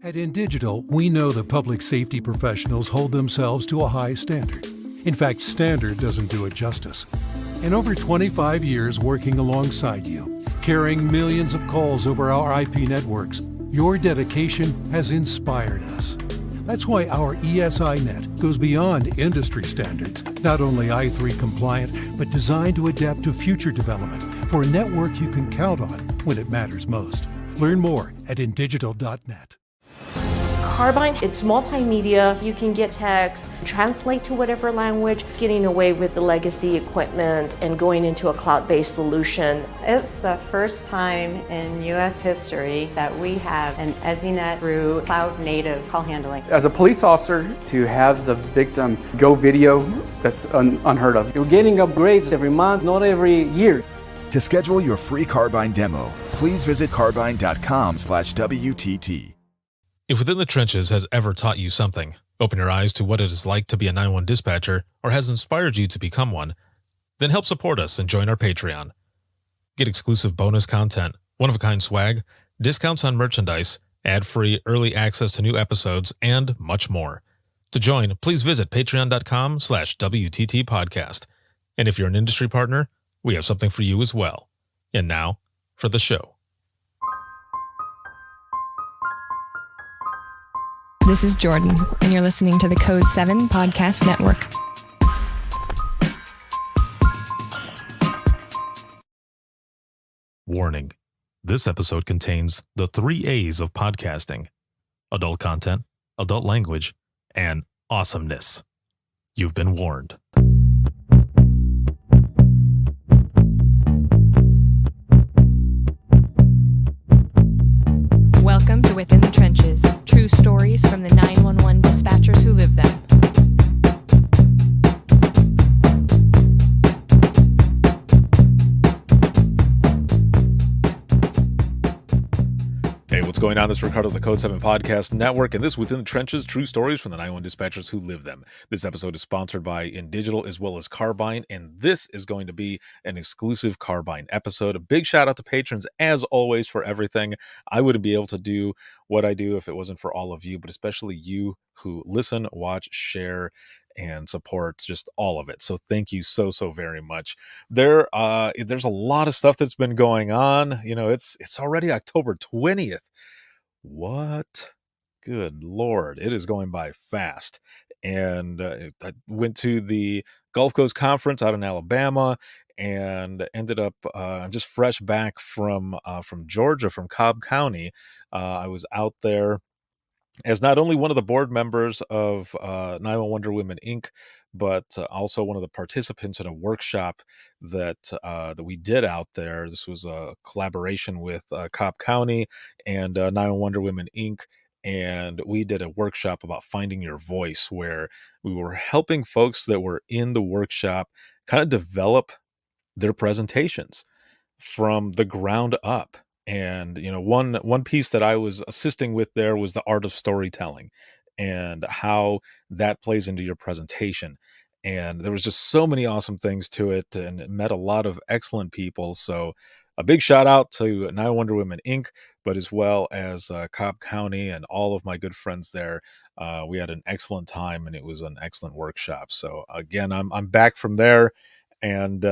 At InDigital, we know the public safety professionals hold themselves to a high standard. In fact, standard doesn't do it justice. In over 25 years working alongside you, carrying millions of calls over our IP networks, your dedication has inspired us. That's why our ESI Net goes beyond industry standards, not only I3 compliant, but designed to adapt to future development for a network you can count on when it matters most. Learn more at indigital.net. Carbyne, it's multimedia. You can get text, translate to whatever language, getting away with the legacy equipment and going into a cloud-based solution. It's the first time in U.S. history that we have an EZNet through cloud-native call handling. As a police officer, to have the victim go video, that's unheard of. You're getting upgrades every month, not every year. To schedule your free Carbyne demo, please visit carbyne.com/WTT. If Within the Trenches has ever taught you something, open your eyes to what it is like to be a 911 dispatcher, or has inspired you to become one, then help support us and join our Patreon. Get exclusive bonus content, one-of-a-kind swag, discounts on merchandise, ad-free early access to new episodes, and much more. To join, please visit patreon.com/WTT podcast. And if you're an industry partner, we have something for you as well. And now, for the show. This is Jordan, and you're listening to the Code 7 Podcast Network. Warning. This episode contains the 3 A's of podcasting: adult content, adult language, and awesomeness. You've been warned. Welcome to Within the Trenches, true stories from the 911 dispatchers who live them. Hey, what's going on? This is Ricardo of the Code 7 Podcast Network, and this Within the Trenches, true stories from the 911 dispatchers who live them. This episode is sponsored by InDigital as well as Carbyne, and this is going to be an exclusive Carbyne episode. A big shout out to patrons, as always, for everything. I wouldn't be able to do what I do if it wasn't for all of you, but especially you who listen, watch, share, and support just all of it. So thank you so very much. There's a lot of stuff that's been going on. You know, it's already October 20th. What? Good Lord. It is going by fast. And I went to the Gulf Coast Conference out in Alabama and ended up I'm just fresh back from Georgia, from Cobb County. I was out there as not only one of the board members of 911 Wonder Women Inc., but also one of the participants in a workshop that we did out there. This was a collaboration with Cobb County and 911 Wonder Women Inc., and we did a workshop about finding your voice, where we were helping folks that were in the workshop kind of develop their presentations from the ground up. And, you know, one piece that I was assisting with there was the art of storytelling and how that plays into your presentation. And there was just so many awesome things to it, and it met a lot of excellent people. So a big shout out to 9 Wonder Women Inc., but as well as Cobb County and all of my good friends there. We had an excellent time, and it was an excellent workshop. So again, I'm back from there, and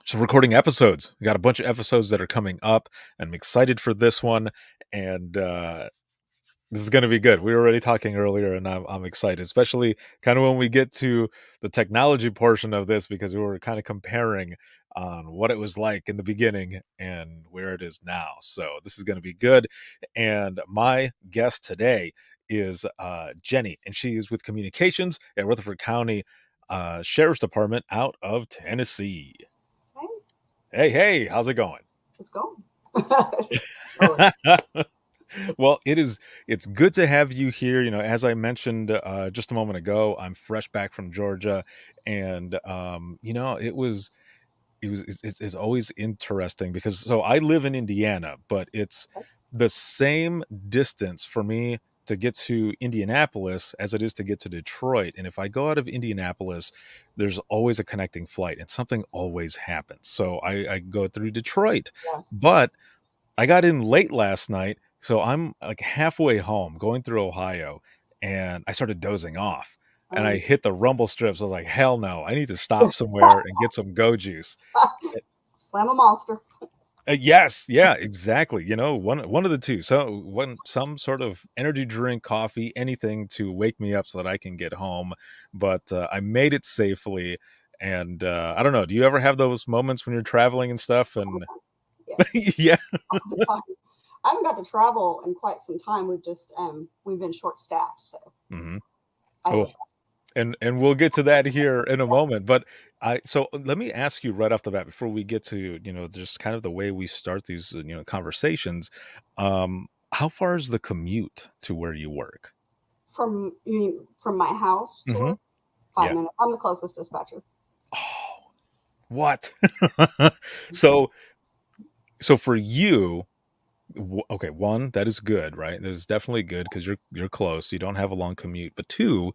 so recording episodes. We got a bunch of episodes that are coming up. I'm excited for this one, and this is going to be good. We were already talking earlier, and I'm excited, especially kind of when we get to the technology portion of this, because we were kind of comparing on what it was like in the beginning and where it is now. So this is going to be good. And my guest today is Jenny, and she is with communications at Rutherford County Sheriff's Department out of Tennessee. Hey, how's it going? It's going. Well, it's good to have you here. You know, as I mentioned just a moment ago, I'm fresh back from Georgia, and you know, it's always interesting because so I live in Indiana, but it's the same distance for me to get to Indianapolis as it is to get to Detroit. And if I go out of Indianapolis, there's always a connecting flight, and something always happens. So I go through Detroit, but I got in late last night So I'm like halfway home going through Ohio and I started dozing off and I Um, hit the rumble strips. I was like, hell no, I need to stop somewhere and get some go juice. Slam a monster. Yes, yeah, exactly. One of the two. So some sort of energy drink, coffee, anything to wake me up so that I can get home. But I made it safely. And I don't know. Do you ever have those moments when you're traveling and stuff? And Yes, yeah. all the time. I haven't got to travel in quite some time. We've been short staffed, so Hmm. I Oh, wish. and we'll get to that here in a moment. But so let me ask you right off the bat before we get to just kind of the way we start these conversations. How far is the commute to where you work? From my house to Hmm. work, five Yeah. minutes. I'm the closest dispatcher. Oh, what? So so for you, okay, one, that is good, right? That is definitely good because you're close. You don't have a long commute. But two,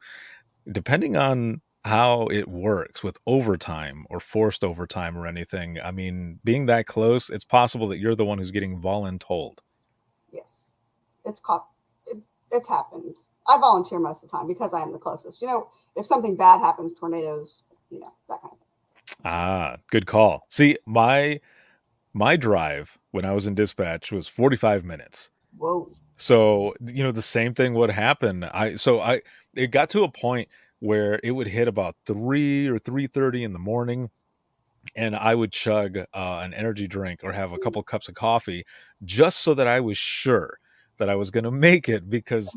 depending on how it works with overtime or forced overtime or anything, I mean, being that close, it's possible that you're the one who's getting voluntold. Yes, it's caught. It's happened. I volunteer most of the time because I am the closest. If something bad happens, tornadoes, that kind of thing. Ah, good call. See, my drive when I was in dispatch was 45 minutes. Whoa. So, the same thing would happen. It got to a point where it would hit about 3 or 3:30 in the morning and I would chug an energy drink or have a couple cups of coffee just so that I was sure that I was going to make it. Because,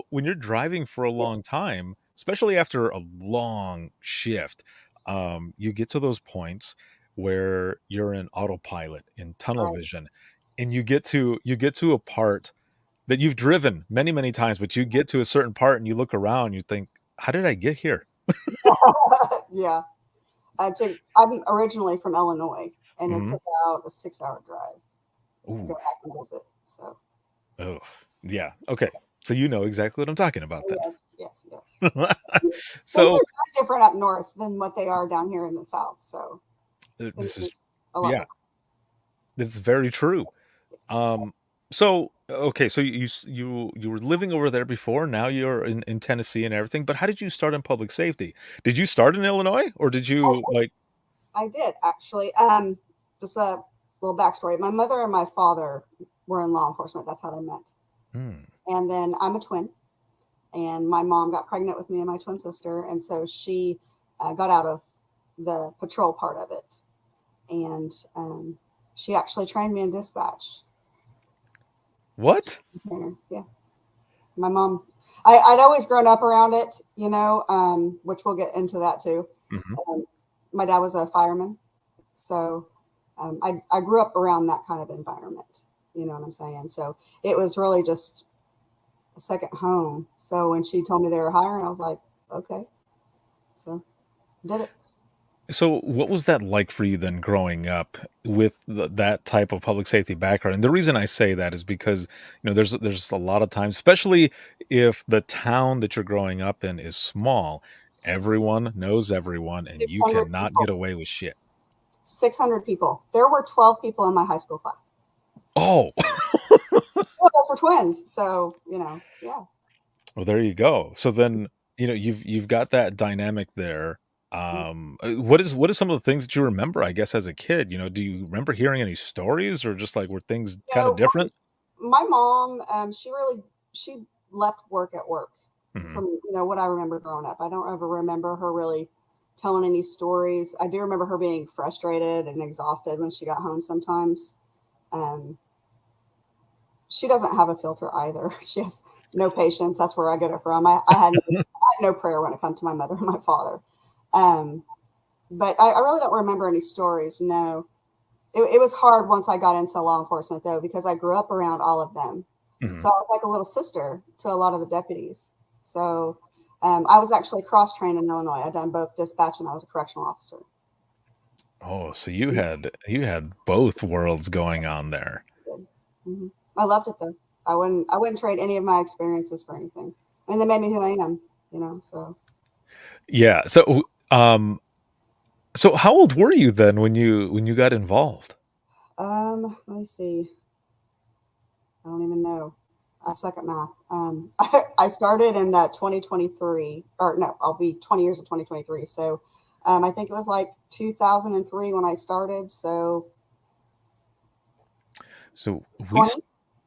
when you're driving for a Yeah, long time, especially after a long shift, you get to those points where you're in autopilot, in tunnel right. vision, and you get to a part that you've driven many, many times, but you get to a certain part and you look around, you think, how did I get here? Yeah. I'm originally from Illinois, and it's Hmm. about a 6-hour drive to go Ooh. back and visit. So Oh, yeah. Okay. So you know exactly what I'm talking about then. yes, yes, yes. Things So are kind of different up north than what they are down here in the south. So things this are is, a lot yeah, different. this is very true. Um, so okay, so you were living over there before. Now you're in Tennessee and everything. But how did you start in public safety? Did you start in Illinois or did you like? I did actually. Just a little backstory. My mother and my father were in law enforcement. That's how they met. Hmm. And then I'm a twin, and my mom got pregnant with me and my twin sister, and so she got out of the patrol part of it, and she actually trained me in dispatch. What? Trainer, yeah. My mom, I'd always grown up around it, which we'll get into that too. Hmm. My dad was a fireman, so I grew up around that kind of environment. You know what I'm saying? So it was really just a second home. So when she told me they were hiring, I was like, okay. So did it. So, what was that like for you then growing up with that type of public safety background? And the reason I say that is because, there's a lot of times, especially if the town that you're growing up in is small, everyone knows everyone and you 600 cannot get people. away with shit. 600 people. There were 12 people in my high school class. Oh, Well, those were twins. So, yeah. well, there you go. So then, you've got that dynamic there. What is some of the things that you remember, I guess, as a kid? Do you remember hearing any stories or just like were things You kind of know, different? my mom, she left work at work Hmm. from, what I remember growing up. I don't ever remember her really telling any stories. I do remember her being frustrated and exhausted when she got home sometimes. Um, she doesn't have a filter either. She has no patience. That's where I get it from. I had no prayer when it comes to my mother and my father. Um, but I really don't remember any stories. No, it was hard once I got into law enforcement though, because I grew up around all of them. Hmm. So I was like a little sister to a lot of the deputies. So I was actually cross trained in Illinois. I'd done both dispatch and I was a correctional officer. Oh, so you had both worlds going on there. Hmm. I loved it though. I wouldn't trade any of my experiences for anything. I mean, they made me who I am. So Yeah. So how old were you then when you got involved? let me see. I don't even know. I suck at math. I started in 2023, or no, I'll be 20 years in 2023. So I think it was like 2003 when I started. So So 20,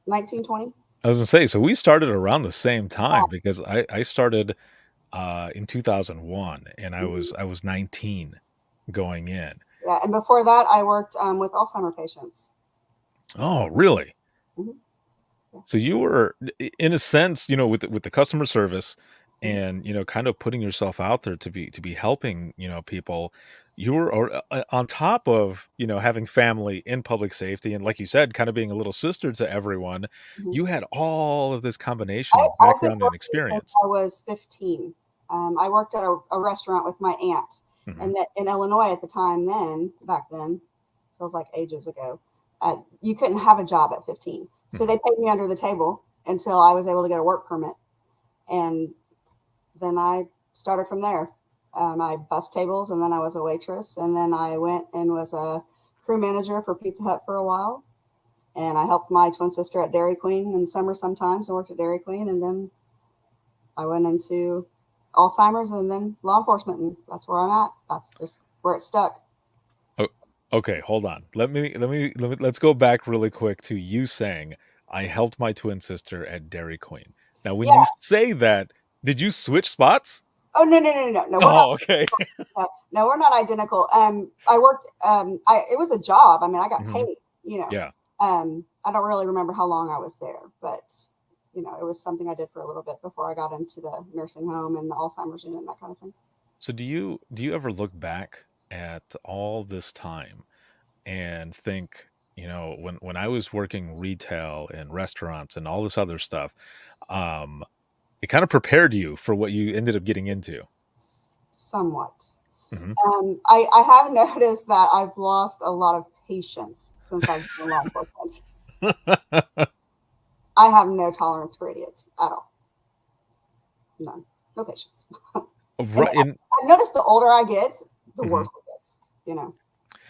1920. I was gonna say, so we started around the same time because I started in 2001 and I was 19 going in. Yeah, and before that, I worked with Alzheimer patients. Oh, really? Mhm. So you were, in a sense, with the customer service Mhm. and kind of putting yourself out there to be helping people. You were on top of having family in public safety, and like you said, kind of being a little sister to everyone. Mhm. You had all of this combination of I've been background and working since experience. I was 15. I worked at a restaurant with my aunt, Hmm. and that in Illinois at the time. Back then, feels like ages ago. You couldn't have a job at 15, so they paid me under the table until I was able to get a work permit, and then I started from there. I bussed tables, and then I was a waitress, and then I went and was a crew manager for Pizza Hut for a while, and I helped my twin sister at Dairy Queen in the summer sometimes. I worked at Dairy Queen, and then I went into Alzheimer's and then law enforcement, and that's where I'm at. That's just where it stuck. Oh, okay, hold on. Let's go back really quick to you saying I helped my twin sister at Dairy Queen. Now, when Yeah. you say that, did you switch spots? Oh no. We're not. Oh, okay. No, we're not identical. I worked. It was a job. I mean, I got Mhm. paid. Yeah. I don't really remember how long I was there, but it was something I did for a little bit before I got into the nursing home and the Alzheimer's unit and that kind of thing. So do you ever look back at all this time and think, when I was working retail and restaurants and all this other stuff, um, it kind of prepared you for what you ended up getting into? Somewhat. Hmm. I have noticed that I've lost a lot of patience since I've been in law enforcement. I have no tolerance for idiots at all. None. No patience. Right. And I've noticed the older I get, the mhm. worse it gets.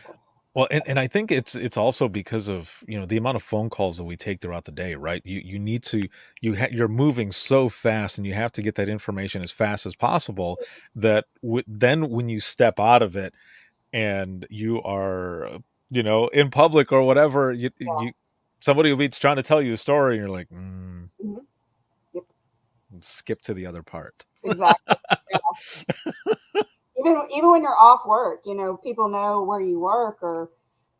So, Well, and I think it's also because of the amount of phone calls that we take throughout the day, right? You need to you're moving so fast, and you have to get that information as fast as possible. That then when you step out of it and you are in public or whatever, yeah. you somebody will be trying to tell you a story, and you're like, Mhm. Yep. skip to the other part. Exactly. Yeah. Even when you're off work, people know where you work, or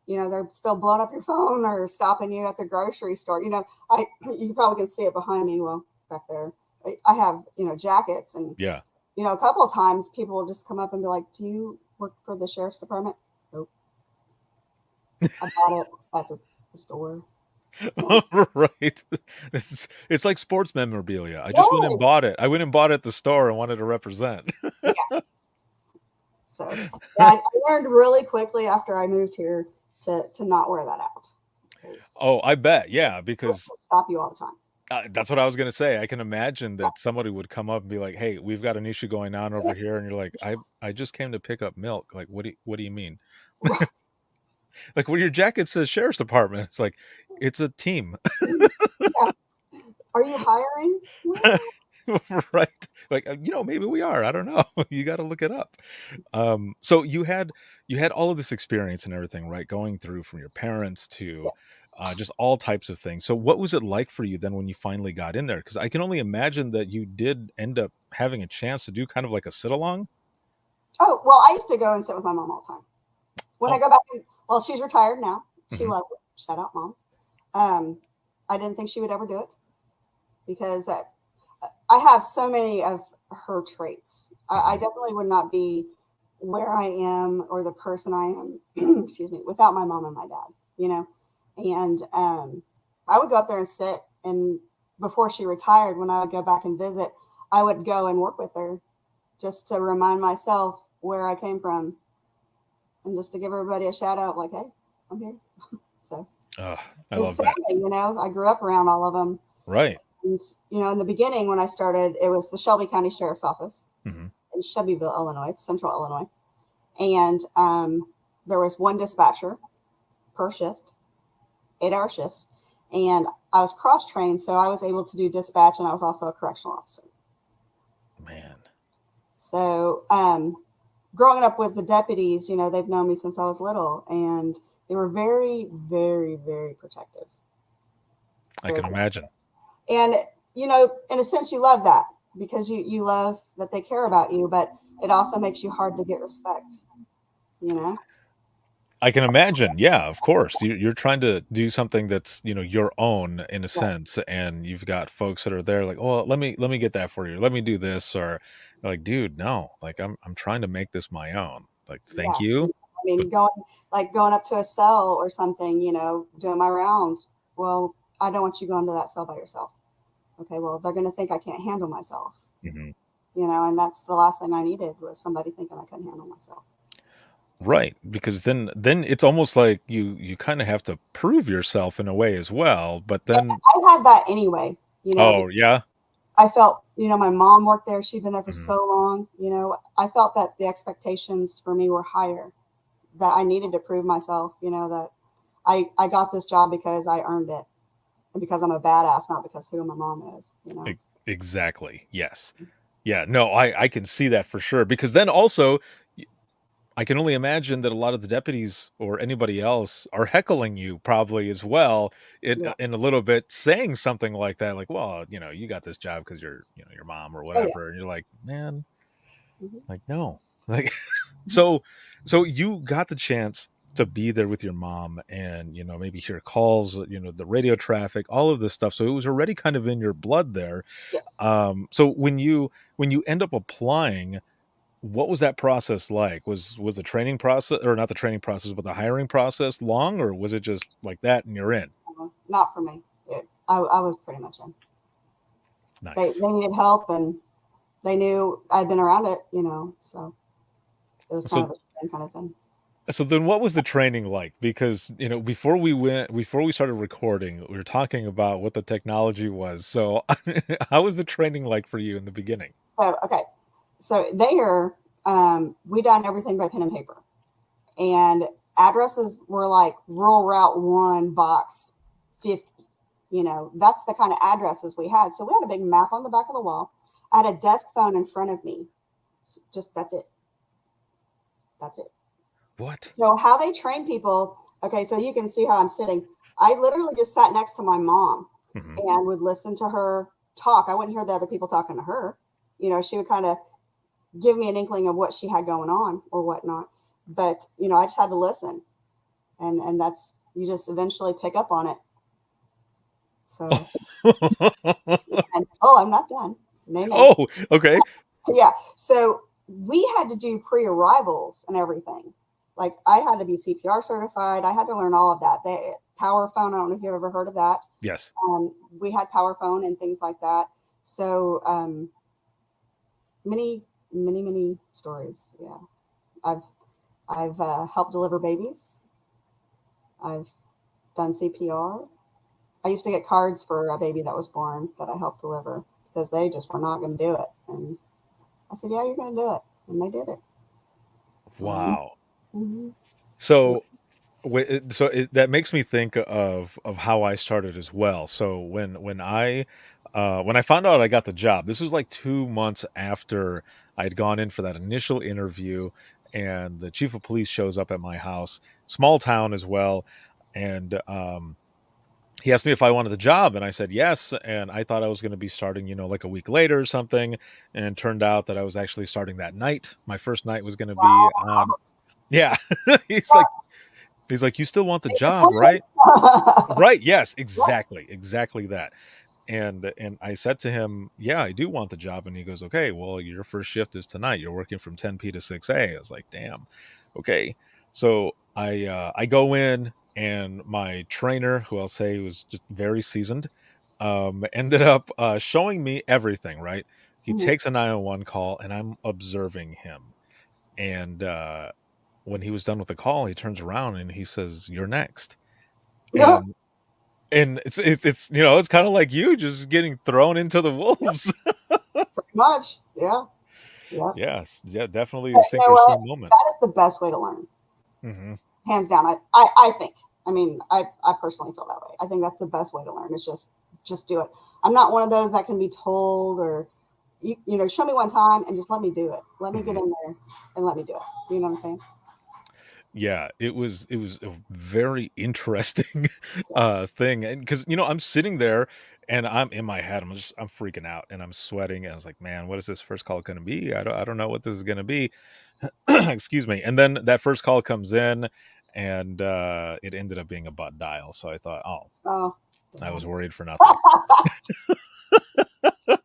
they're still blowing up your phone or stopping you at the grocery store. You probably can see it behind me. Well, back there, I have jackets, and Yeah. a couple of times people will just come up and be like, "Do you work for the sheriff's department?" Nope. I bought it at the store. Right. It's like sports memorabilia. I just went and Yes. bought it. I went and bought it at the store and wanted to represent. Yeah. So yeah, I learned really quickly after I moved here to not wear that out. Oh, I bet. Yeah, because They'll stop you all the time. that's what I was gonna say. I can imagine that somebody would come up and be like, "Hey, we've got an issue going on over here," and you're like, "I just came to pick up milk." Like, what do you mean? Like, well, your jacket says sheriff's department. It's like, it's a team. Yeah. Are you hiring? Right. Like, maybe we are. I don't know. You got to look it up. So you had all of this experience and everything, right? Going through from your parents to just all types of things. So what was it like for you then when you finally got in there? Because I can only imagine that you did end up having a chance to do kind of like a sit along. Oh, well, I used to go and sit with my mom all the time. When I Oh. go back, well, she's retired now. She Mhm. loves it. Shout out, Mom. I didn't think she would ever do it because I have so many of her traits. I definitely would not be where I am or the person I am, excuse me, without my mom and my dad, And I would go up there and sit. And before she retired, when I would go back and visit, I would go and work with her just to remind myself where I came from and just to give everybody a shout out like, hey, I'm here. So I it's love that. family, I grew up around all of them. Right. And, in the beginning, when I started, it was the Shelby County Sheriff's Office Hmm. in Shelbyville, Illinois. It's central Illinois. And there was one dispatcher per shift, 8-hour shifts. And I was cross trained, so I was able to do dispatch, and I was also a correctional officer. Man. So growing up with the deputies, you know, they've known me since I was little, and they were very, very, very protective. I can imagine. And, you know, in a sense, you love that because you love that they care about you, but it also makes you hard to get respect, you know? I can imagine. Yeah, of course. You're trying to do something that's, you know, your own in a sense, and you've got folks that are there like, oh, let me get that for you. Let me do this, or you're like, dude, no, like I'm trying to make this my own. Like, thank you. I mean, going up to a cell or something, you know, doing my rounds. Well, I don't want you going to that cell by yourself. Okay, well, they're going to think I can't handle myself. Mm-hmm. You know, and that's the last thing I needed was somebody thinking I couldn't handle myself. Right, because then it's almost like you kind of have to prove yourself in a way as well. But then, I had that anyway. You know, oh yeah, I felt, you know, my mom worked there. She'd been there for Mhm. so long. You know, I felt that the expectations for me were higher, that I needed to prove myself, you know, that I got this job because I earned it and because I'm a badass, not because who my mom is, you know. Exactly. Yes. Yeah. No, I can see that for sure. Because then also, I can only imagine that a lot of the deputies or anybody else are heckling you probably as well Yeah. in a little bit, saying something like that, like, well, you know, you got this job because you're, you know, your mom or Oh, yeah. whatever. And you're like, man, Mhm. like, no. Like, so you got the chance to be there with your mom and, you know, maybe hear calls, you know, the radio traffic, all of this stuff. So it was already kind of in your blood there. Yeah. So when you end up applying, what was that process like? Was the training process, or not the training process, but the hiring process long, or was it just like that and you're in? Not for me. I was pretty much in. Nice. They needed help, and they knew I'd been around it, you know, so it was kind of a same kind of thing. So then what was the training like? Because, you know, before we started recording, we were talking about what the technology was. So how was the training like for you in the beginning? So, okay. So there, we done everything by pen and paper, and addresses were like rural route 1 box 50. You know, that's the kind of addresses we had. So we had a big map on the back of the wall. I had a desk phone in front of me. Just that's it. That's it. What? So how they train people, okay, so you can see how I'm sitting. I literally just sat next to my mom Mhm. and would listen to her talk. I wouldn't hear the other people talking to her. You know, she would kind of give me an inkling of what she had going on or whatnot. But, you know, I just had to listen. And that's, you just eventually pick up on it. So, and, oh, I'm not done. Nay. Oh, okay. Yeah. So we had to do pre-arrivals and everything. Like I had to be CPR certified. I had to learn all of that. The power phone. I don't know if you've ever heard of that. Yes. We had power phone and things like that. So many stories. Yeah. I've helped deliver babies. I've done CPR. I used to get cards for a baby that was born that I helped deliver because they just were not going to do it. And I said, yeah, you're going to do it. And they did it. Wow. Mm-hmm. So that makes me think of how I started as well. So when I found out I got the job, this was like 2 months after I'd gone in for that initial interview, and the chief of police shows up at my house, small town as well, and he asked me if I wanted the job, and I said yes, and I thought I was going to be starting, you know, like a week later or something, and turned out that I was actually starting that night. My first night was going to be on. Yeah. He's like, you still want the job, right? Right. Yes, exactly that. And I said to him, yeah, I do want the job. And he goes, okay, well, your first shift is tonight. You're working from 10 p to 6 a. I was like, damn. Okay. So I go in, and my trainer, who I'll say was just very seasoned, ended up showing me everything, right? He Mhm. takes a 911 call, and I'm observing him. And when he was done with the call, he turns around and he says, "You're next." Yeah, And it's you know, it's kind of like you just getting thrown into the wolves. pretty much. Yeah. Yeah. Yes, yeah, definitely But a you sink know or what? swim moment. That is the best way to learn. Hmm. Hands down. I think. I mean, I personally feel that way. I think that's the best way to learn is just do it. I'm not one of those that can be told or, you know, show me one time and just let me do it. Let me get in there and let me do it. You know what I'm saying? Yeah, it was a very interesting thing, and because I'm sitting there and I'm in my head, I'm freaking out and I'm sweating and I was like, man, what is this first call going to be? I don't know what this is going to be. Excuse me. And then that first call comes in, and it ended up being a butt dial. So I thought, oh, Oh, I was worried for nothing. I'm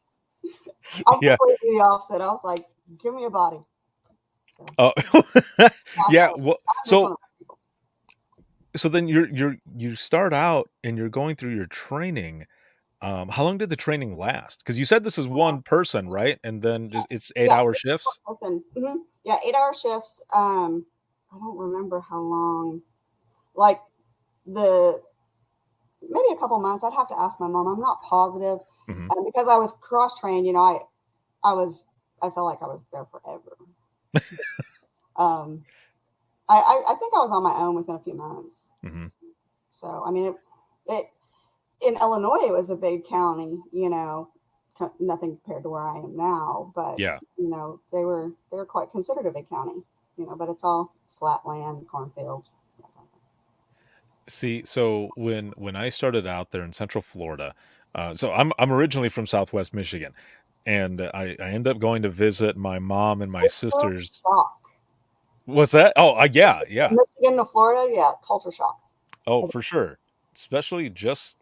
Yeah. completely the opposite. I was like, give me a body. So, Oh, yeah. Well, I'm just one of those people. so then you start out and you're going through your training. How long did the training last? Because you said this is one person, right? And then just it's 8-hour it's shifts. one person. Yeah, 8-hour shifts. I don't remember how long. Like maybe a couple months. I'd have to ask my mom. I'm not positive because I was cross trained. You know, I felt like I was there forever. I think I was on my own within a few months. So I mean, it in Illinois it was a big county. You know, nothing compared to where I am now. But Yeah. you know, they were quite considered a big county. You know, but it's all flat land, cornfields. See, so when I started out there in Central Florida, so I'm originally from Southwest Michigan, and I ended up going to visit my mom and my sisters. Shock. What's that? Oh, yeah. Michigan to Florida, yeah, culture shock. Oh, for sure. Especially just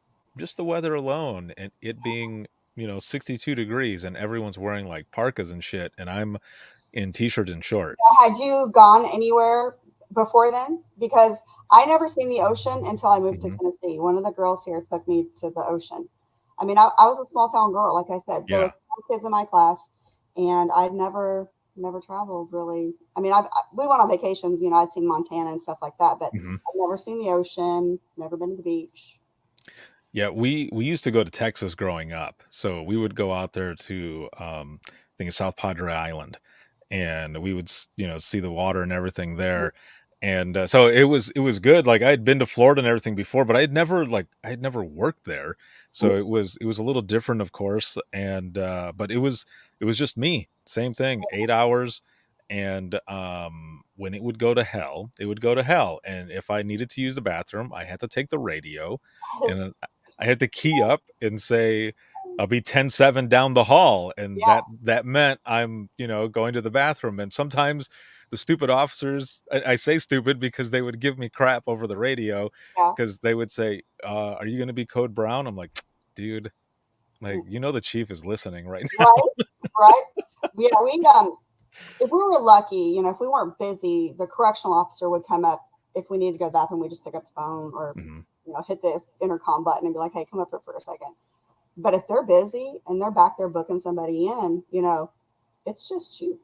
the weather alone, and it being 62 degrees, and everyone's wearing like parkas and shit, and I'm in t-shirts and shorts. Had you gone anywhere before then? Because I never seen the ocean until I moved to Tennessee. One of the girls here took me to the ocean. I mean, I was a small town girl, like I said. There were 5 kids in my class, and I'd never traveled really. I mean, we went on vacations. You know, I'd seen Montana and stuff like that, but I've never seen the ocean. Never been to the beach. Yeah, we used to go to Texas growing up, so we would go out there to I think it's South Padre Island, and we would see the water and everything there, and so it was good. Like I had been to Florida and everything before, but I had never worked there, so it was a little different, of course, and but it was just me, same thing, 8 hours. And when it would go to hell, it would go to hell, and if I needed to use the bathroom, I had to take the radio, and I had to key up and say, I'll be 10-7 down the hall. And that meant I'm, going to the bathroom. And sometimes the stupid officers, I say stupid because they would give me crap over the radio because they would say, are you going to be Code Brown? I'm like, dude, like, the chief is listening right now. Right. Yeah. If we were lucky, if we weren't busy, the correctional officer would come up. If we needed to go to the bathroom, we just pick up the phone or hit the intercom button and be like, hey, come up here for a second. But if they're busy and they're back there booking somebody in, it's just you.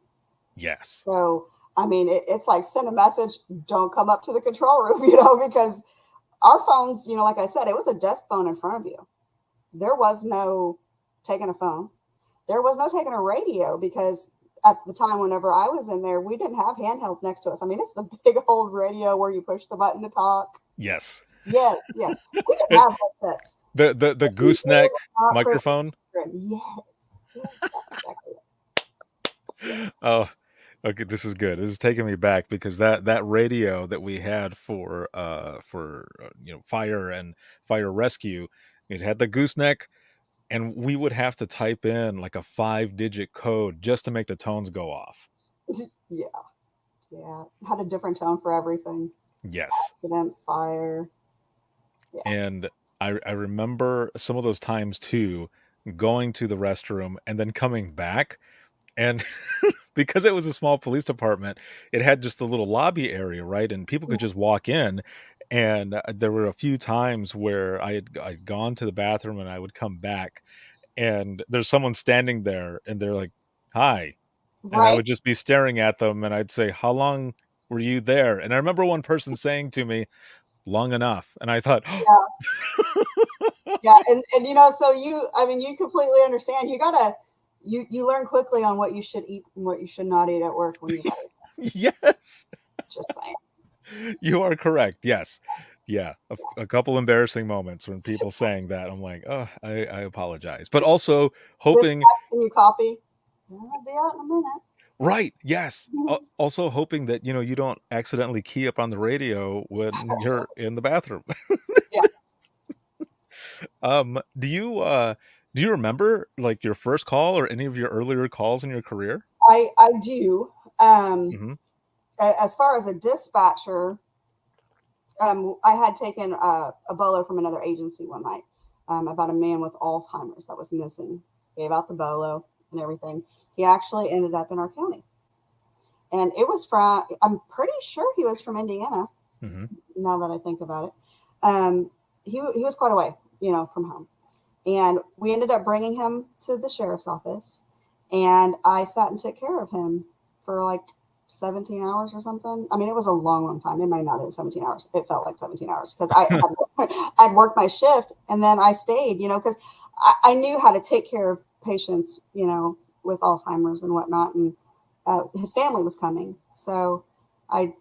Yes. So, I mean, it's like send a message, don't come up to the control room, because our phones, like I said, it was a desk phone in front of you. There was no taking a phone. There was no taking a radio because at the time, whenever I was in there, we didn't have handhelds next to us. I mean, it's the big old radio where you push the button to talk. Yes. Yes. We didn't have headsets. The gooseneck microphone. Yes. Exactly. Oh, okay. This is good. This is taking me back because that radio that we had for fire and fire rescue, it had the gooseneck, and we would have to type in like a 5-digit code just to make the tones go off. Yeah. Had a different tone for everything. Yes. Accident, fire. Yeah. And I remember some of those times too, going to the restroom and then coming back, and because it was a small police department, it had just a little lobby area, right? And people could just walk in. And there were a few times where I'd gone to the bathroom and I would come back, and there's someone standing there, and they're like, "Hi," and I would just be staring at them, and I'd say, "How long were you there?" And I remember one person saying to me, "Long enough," and I thought, yeah, and so you completely understand. You gotta you learn quickly on what you should eat and what you should not eat at work when you're yes, just saying. You are correct. Yes. Yeah, a couple embarrassing moments when people saying that. I'm like, oh, I apologize, but also hoping, Dispatch, can you copy? I'll be out in a minute. right? Yes. Also hoping that you don't accidentally key up on the radio when you're in the bathroom. Yeah, Do you remember like your first call or any of your earlier calls in your career? I do. Hmm. As far as a dispatcher, I had taken a bolo from another agency one night about a man with Alzheimer's that was missing. Gave out the bolo and everything. He actually ended up in our county, and it was from. I'm pretty sure he was from Indiana. Hmm. Now that I think about it, he was quite away, from home, and we ended up bringing him to the sheriff's office, and I sat and took care of him for like 17 hours or something. I mean, it was a long, long time. It might not have been 17 hours. It felt like 17 hours because I'd worked my shift and then I stayed, because I knew how to take care of patients, with Alzheimer's and whatnot. And his family was coming. So I,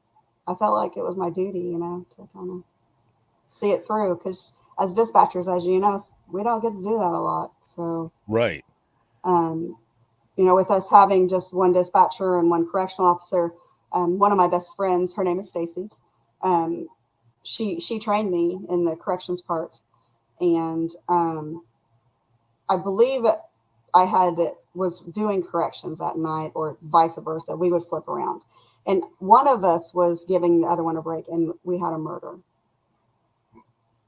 I felt like it was my duty, to kind of see it through because as dispatchers, as you know, we don't get to do that a lot. So, Right. um, with us having just one dispatcher and one correctional officer, one of my best friends, her name is Stacy. She trained me in the corrections part, and I believe was doing corrections at night, or vice versa. We would flip around, and one of us was giving the other one a break, and we had a murder.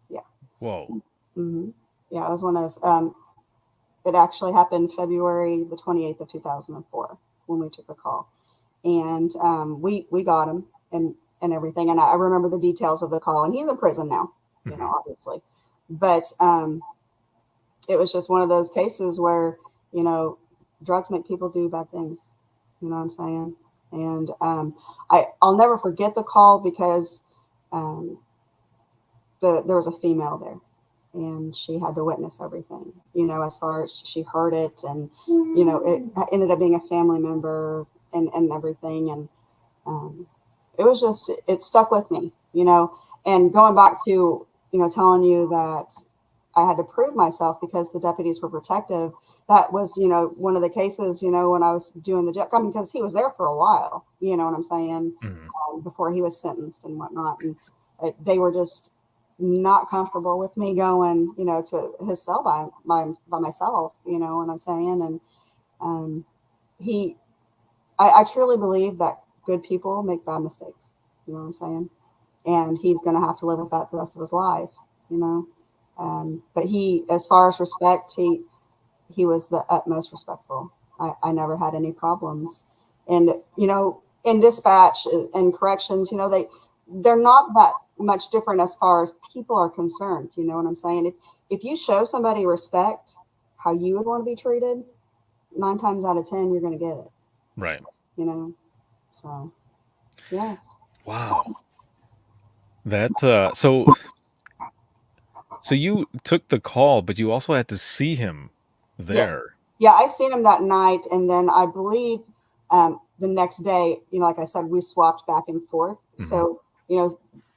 Yeah. Whoa. Mm-hmm. Yeah, it was one of. It actually happened February the 28th of 2004 when we took a call, and we got him and everything. And I remember the details of the call, and he's in prison now, obviously. But it was just one of those cases where drugs make people do bad things. You know what I'm saying? And I'll never forget the call because there was a female there. And she had to witness everything, as far as she heard it. And, it ended up being a family member and everything. And it was just, it stuck with me, and going back to, telling you that I had to prove myself because the deputies were protective. That was, one of the cases, when I was doing the job, because he was there for a while, you know what I'm saying, before he was sentenced and whatnot. And they were just not comfortable with me going, to his cell by myself, what I'm saying. And I truly believe that good people make bad mistakes, you know what I'm saying? And he's going to have to live with that the rest of his life, but as far as respect, he was the utmost respectful. I never had any problems. And, in dispatch and corrections, they're not that much different as far as people are concerned. You know what I'm saying? If you show somebody respect, how you would want to be treated, 9 times out of 10, you're going to get it. Right. So, yeah. Wow. That so you took the call, but you also had to see him there. Yeah, I seen him that night, and then I believe the next day, like I said, we swapped back and forth. Mhm. So,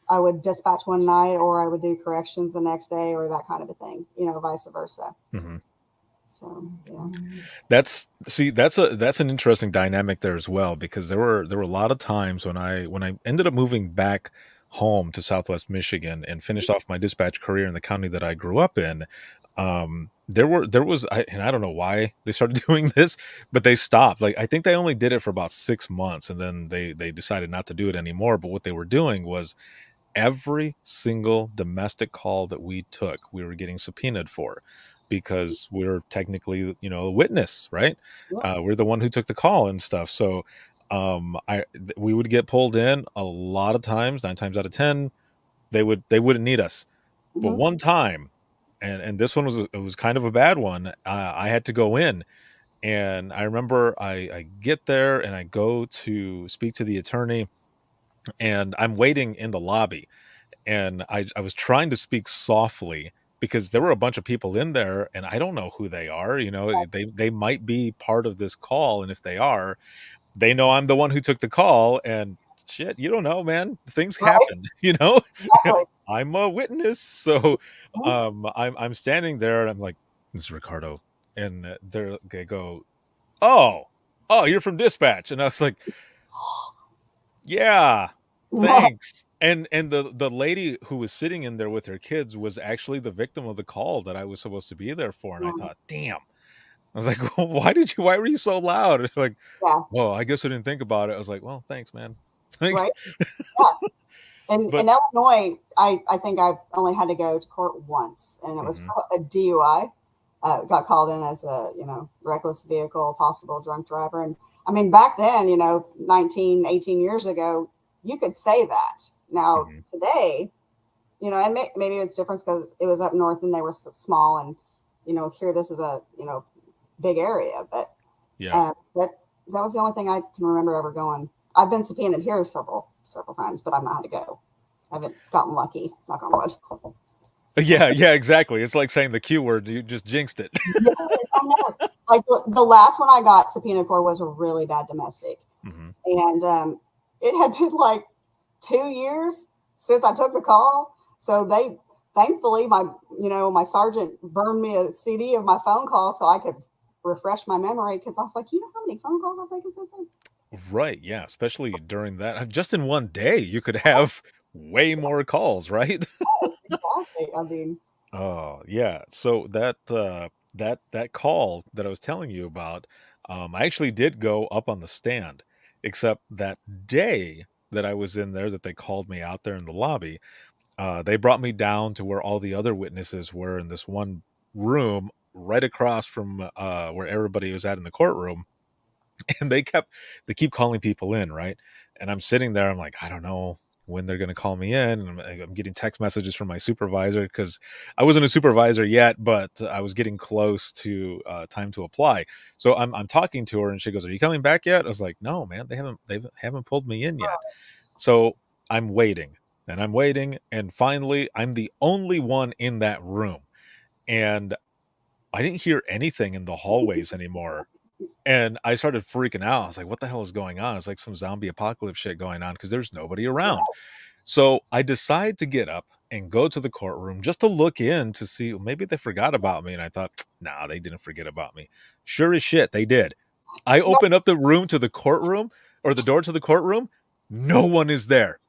I would dispatch one night, or I would do corrections the next day, or that kind of a thing, vice versa. Mm-hmm. So, yeah. That's an interesting dynamic there as well, because there were a lot of times when I ended up moving back home to Southwest Michigan and finished off my dispatch career in the county that I grew up in. There was and I don't know why they started doing this, but they stopped. Like, I think they only did it for about 6 months, and then they decided not to do it anymore. But what they were doing was every single domestic call that we took, we were getting subpoenaed for, because we're technically, a witness, right? We're the one who took the call and stuff. So we would get pulled in a lot of times. 9 times out of 10, they wouldn't need us. But one time, and this one was kind of a bad one. I had to go in, and I remember I get there and I go to speak to the attorney, and I'm waiting in the lobby, and I was trying to speak softly because there were a bunch of people in there, and I don't know who they are. They might be part of this call, and if they are, they know I'm the one who took the call, and shit, you don't know, man. Things Right? happen, you know. Exactly. I'm a witness, so Mhm. I'm standing there, and I'm like, "This is Ricardo," and they go, "Oh, you're from dispatch," and I was like, "Yeah, thanks." And the lady who was sitting in there with her kids was actually the victim of the call that I was supposed to be there for, and I thought, "Damn." I was like, well, why were you so loud?" And like, Yeah. "Well, I guess I didn't think about it." I was like, "Well, thanks, man." Like, Right. Yeah. In but Illinois, I think I've only had to go to court once, and it was mhm, for a DUI. Got called in as a reckless vehicle, possible drunk driver, and I mean back then, 19, 18 years ago, you could say that. Now mhm, today, and maybe it's different because it was up north and they were small, and here this is a big area, but yeah. that was the only thing I can remember ever going. I've been subpoenaed here several times, but I've not had to go. I haven't gotten lucky, knock on wood. Yeah, yeah, exactly. It's like saying the Q word, you just jinxed it. Yes, I know. Like the last one I got subpoenaed for was a really bad domestic, Mhm. and it had been like 2 years since I took the call. So they, thankfully, my sergeant burned me a CD of my phone call so I could refresh my memory because I was like, how many phone calls I've taken since then? Right, yeah, especially during that just in one day, you could have way more calls, right? Exactly. I mean, Oh, yeah. So that call that I was telling you about, I actually did go up on the stand, except that day that I was in there that they called me out there in the lobby, they brought me down to where all the other witnesses were in this one room right across from where everybody was at in the courtroom. And they keep calling people in, right? And I'm sitting there, I'm like, I don't know when they're going to call me in, and I'm getting text messages from my supervisor because I wasn't a supervisor yet, but I was getting close to time to apply. So I'm talking to her, and she goes, "Are you coming back yet?" I was like, "No, man, they haven't pulled me in yet." So I'm waiting, and I'm waiting, and finally I'm the only one in that room, and I didn't hear anything in the hallways anymore. And I started freaking out. I was like, "What the hell is going on?" It's like some zombie apocalypse shit going on because there's nobody around. So I decide to get up and go to the courtroom just to look in to see maybe they forgot about me. And I thought, nah, they didn't forget about me. Sure as shit, they did. I no, open up the room to the courtroom or the door to the courtroom. No one is there.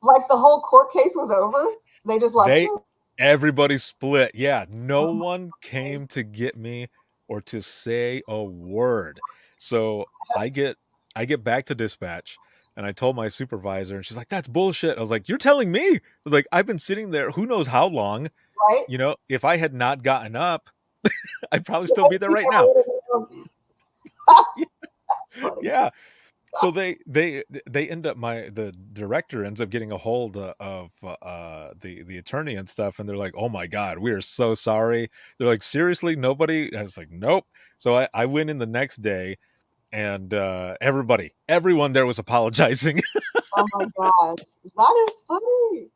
like the whole court case was over. They just left They you. Everybody split. Yeah, no Oh my one God. came to get me or to say a word. So I get back to dispatch and I told my supervisor and she's like, "That's bullshit." I was like, "You're telling me?" I was like, "I've been sitting there who knows how long. Right? If I had not gotten up, I'd probably Yeah, still be there you right never now." would have known. That's funny. Yeah. So they end up the director ends up getting a hold of the attorney and stuff, and they're like, "Oh my god, we are so sorry." They're like, "Seriously, nobody?" I was like, "Nope." So I went in the next day, and everyone there was apologizing. Oh my gosh. That is funny.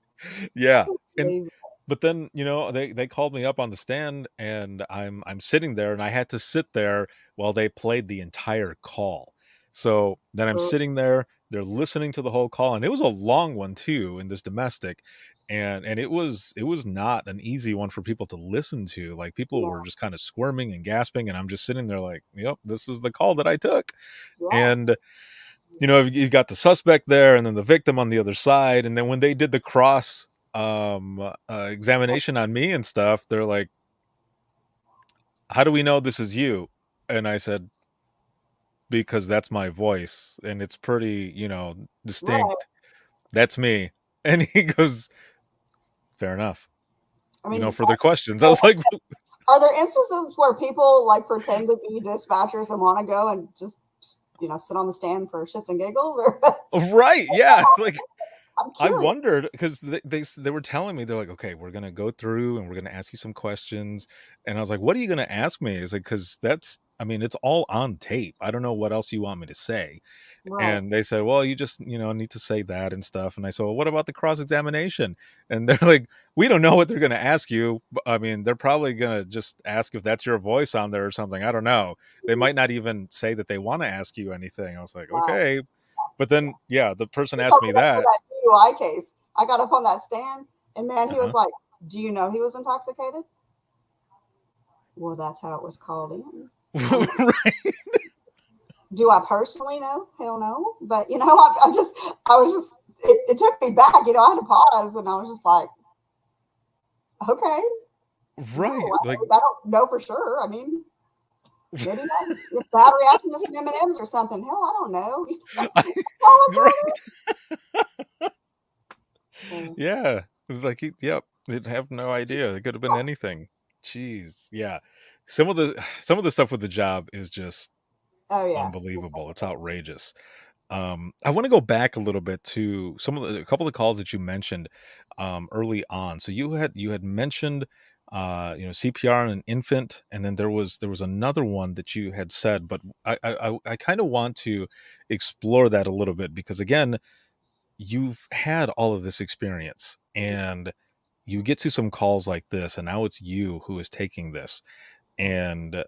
Yeah. And Amazing. but then, they called me up on the stand, and I'm sitting there, and I had to sit there while they played the entire call. So then I'm sitting there, they're listening to the whole call, and it was a long one too in this domestic, and it was not an easy one for people to listen to. Like people Yeah. were just kind of squirming and gasping, and I'm just sitting there like, "Yep, this is the call that I took." Yeah. And you've got the suspect there and then the victim on the other side, and then when they did the cross examination on me and stuff, they're like, "How do we know this is you?" And I said, "Because that's my voice and it's pretty, Right. distinct. That's me." And he goes, "Fair enough. I mean, Further questions?" I was like, are there instances where people like pretend to be dispatchers and want to go and just sit on the stand for shits and giggles? Or right, yeah. Like I'm I curious. wondered because they were telling me, they're like, "Okay, we're gonna go through and we're gonna ask you some questions," and I was like, "What are you gonna ask me?" Is like, because I mean, it's all on tape. I don't know what else you want me to say. Right. And they said, "Well, you just need to say that and stuff." And I said, "Well, what about the cross examination?" And they're like, "We don't know what they're gonna ask you. I mean, they're probably gonna just ask if that's your voice on there or something. I don't know. They might not even say that they want to ask you anything." I was like, Wow. "Okay." But then, yeah, the person He asked told me that for that. that DUI case. I got up on that stand, and man, he was Uh-huh. like, "Do you know he was intoxicated?" Well, that's how it was called in. Right. Do I personally know? Hell no. But you know, I was just, it took me back. You know, I had to pause, and I was just like, okay, no, Right. Like, I don't know for sure. I mean, maybe not a bad reaction to some M&Ms or something. Hell, I don't know. right. Yeah. It's like, yep. They'd have no idea. It could have been anything. Jeez. Yeah. Some of the stuff with the job is just Oh yeah. unbelievable. It's outrageous. I want to go back a little bit to a couple of calls that you mentioned early on. So you had mentioned CPR on an infant, and then there was another one that you had said, but I kind of want to explore that a little bit because again, you've had all of this experience and you get to some calls like this, and now it's you who is taking this. And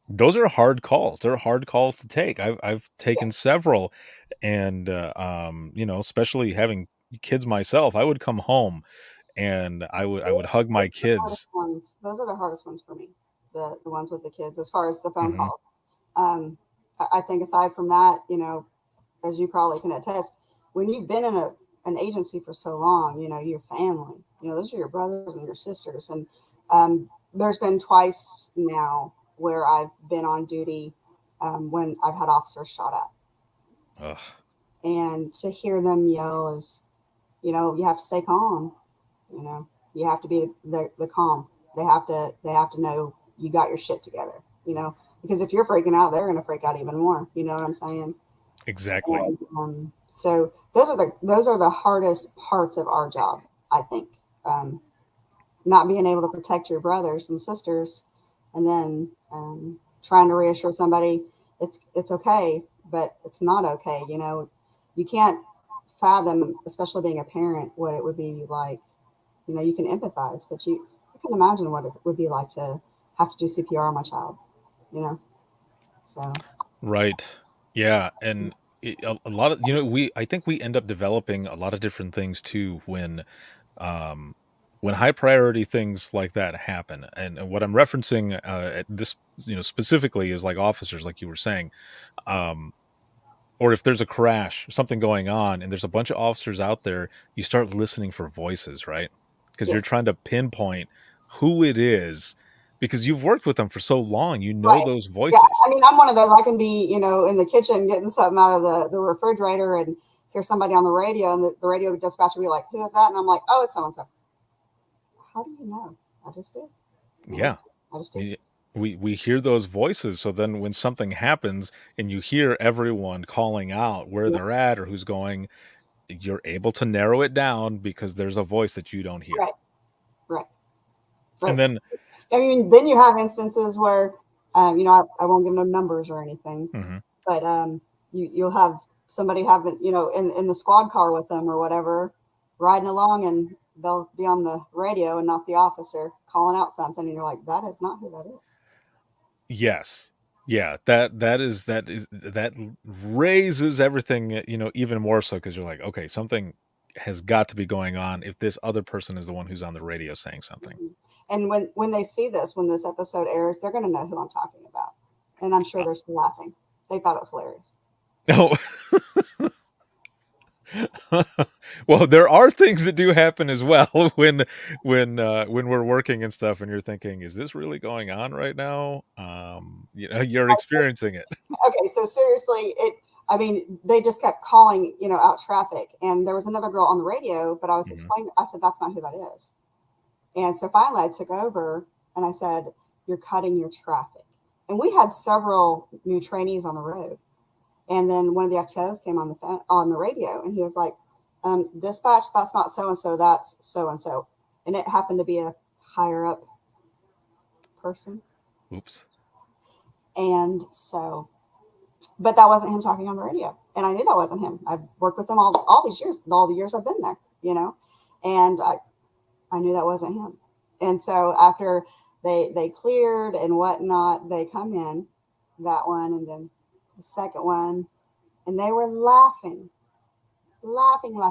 those are hard calls. They're hard calls to take. I've taken Yes. several, and especially having kids myself, I would come home and I would hug my kids. Those are the hardest ones for me. The ones with the kids, as far as the phone Mhm. calls. I think aside from that, you know, as you probably can attest, when you've been in an agency for so long, you know, your family, you know, those are your brothers and your sisters. And there's been twice now where I've been on duty when I've had officers shot at. Ugh. And to hear them yell is, you know, you have to stay calm. You know, you have to be the calm. They have to know you got your shit together. You know, because if you're freaking out, they're going to freak out even more. You know what I'm saying? Exactly. And, so those are the hardest parts of our job, I think. Not being able to protect your brothers and sisters, and then trying to reassure somebody it's okay, but it's not okay. You know, you can't fathom, especially being a parent, what it would be like. You know, you can empathize, but you can imagine what it would be like to have to do CPR on my child. You know, so Right. Yeah, and a lot of I think we end up developing a lot of different things too um when high priority things like that happen. And what I'm referencing at this specifically is like officers, like you were saying. Um or if there's a crash, something going on, and there's a bunch of officers out there, you start listening for voices, right? Because you're yes, trying to pinpoint who it is because you've worked with them for so long, you know right. those Yeah, voices. I mean, I'm one of those. I can be, you know, in the kitchen getting something out of the refrigerator and hear somebody on the radio, and the radio dispatcher be like, "Who is that?" And I'm like, "Oh, it's so and so." How do you know? I just do. You know, Yeah. I just do. Y- we hear those voices, so then when something happens and you hear everyone calling out where Yeah, they're at or who's going, you're able to narrow it down because there's a voice that you don't hear. right, right, And right. then I mean, then you have instances where, you know, I won't give no numbers or anything, mhm. but you'll have somebody having, you know, in the squad car with them or whatever, riding along, and they'll be on the radio and not the officer calling out something, and you're like, that is not who that is. Yes. Yeah, that raises everything, even more so because you're like, okay, something has got to be going on if this other person is the one who's on the radio saying something. Mhm. And when they see this, when this episode airs, they're going to know who I'm talking about, and I'm sure they're still laughing. They thought it was hilarious. No. Well, there are things that do happen as well when we're working and stuff, and you're thinking, is this really going on right now? You're experiencing it. Okay, so seriously, I mean, they just kept calling, you know, out traffic, and there was another girl on the radio, but I was Mhm. explaining. I said, that's not who that is. And so finally, I took over and I said, you're cutting your traffic. And we had several new trainees on the road. And then one of the XOs came on the phone, on the radio, and he was like, "Dispatch, that's not so and so. That's so and so." And it happened to be a higher up person. Oops. And so, but that wasn't him talking on the radio, and I knew that wasn't him. I've worked with him all these years, all the years I've been there, you know, and I knew that wasn't him. And so after they cleared and whatnot, they come in, that one, and then the second one, and they were laughing. laughing. And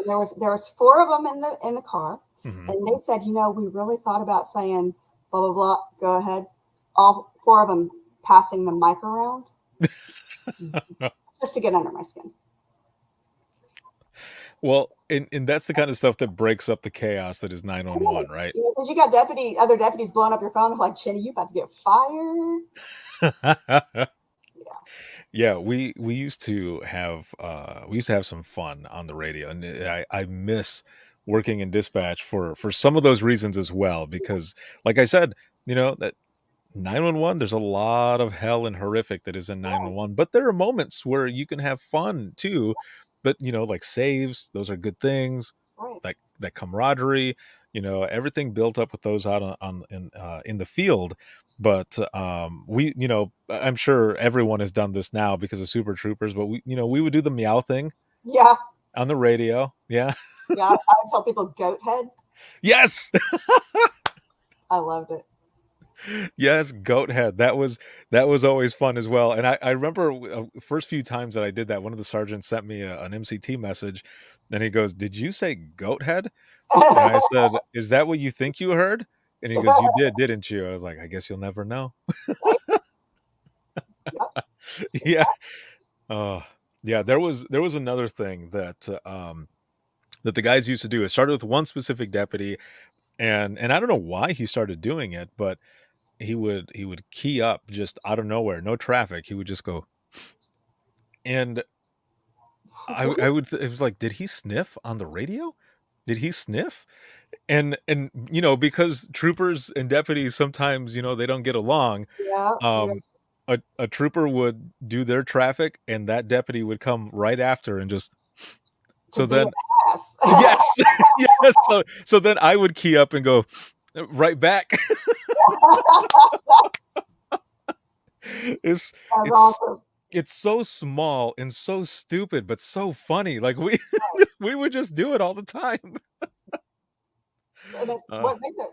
there was 4 of them in the car, Mhm. and they said, we really thought about saying blah blah blah. Go ahead. All 4 of them passing the mic around just to get under my skin. Well, and that's the kind of stuff that breaks up the chaos that is 911, right? Because you got other deputies blowing up your phone. They're like, Jenny, you about to get fired. Yeah, we used to have some fun on the radio, and I miss working in dispatch for some of those reasons as well, because like I said, that 911, there's a lot of hell and horrific that is in 911, but there are moments where you can have fun too. But like saves, those are good things. Right. Like that camaraderie, everything built up with those out in the field. But we, I'm sure everyone has done this now because of Super Troopers, but we would do the meow thing Yeah. on the radio. Yeah. Yeah. I would tell people goat head. Yes. I loved it. Yes, goat head. That was always fun as well. And I remember first few times that I did that, one of the sergeants sent me an MCT message, and he goes, "Did you say goat head?" And I said, "Is that what you think you heard?" And he goes, "You did, didn't you?" I was like, "I guess you'll never know." Yeah. Yeah. There was another thing that that the guys used to do. It started with one specific deputy, and I don't know why he started doing it, but he would key up just out of nowhere, no traffic. He would just go, and I would it was like, did he sniff on the radio? Did he sniff? And because troopers and deputies sometimes they don't get along. Yeah. A trooper would do their traffic, and that deputy would come right after and just. So then, yes, yes. So then I would key up and go right back. It's awesome. It's so small and so stupid, but so funny. Like we would just do it all the time. And what makes it,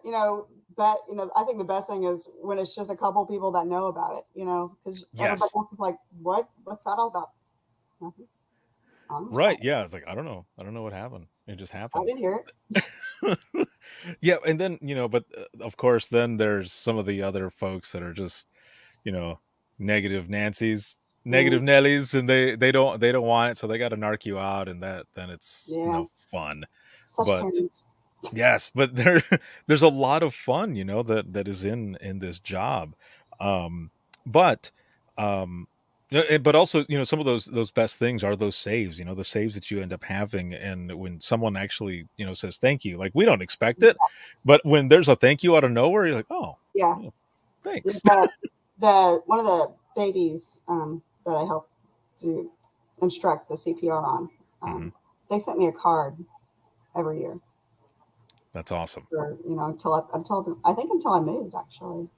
I think the best thing is when it's just a couple people that know about it, because everybody else is like, what's that all about? Nothing. Right. Yeah. It's like, I don't know what happened. It just happened. I didn't hear it. Yeah. And then, but of course, then there's some of the other folks that are just, negative Nancy's, negative Nellies, and they don't want it. So they got to narc you out, and then it's, fun. Such but parents. yes, but there's a lot of fun, that is in this job. But also, some of those best things are those saves, the saves that you end up having. And when someone actually, says thank you, like we don't expect it, but when there's a thank you out of nowhere, you're like, oh, yeah, thanks. The one of the babies that I helped to instruct the CPR on, they sent me a card every year. That's awesome. For, until I moved, actually.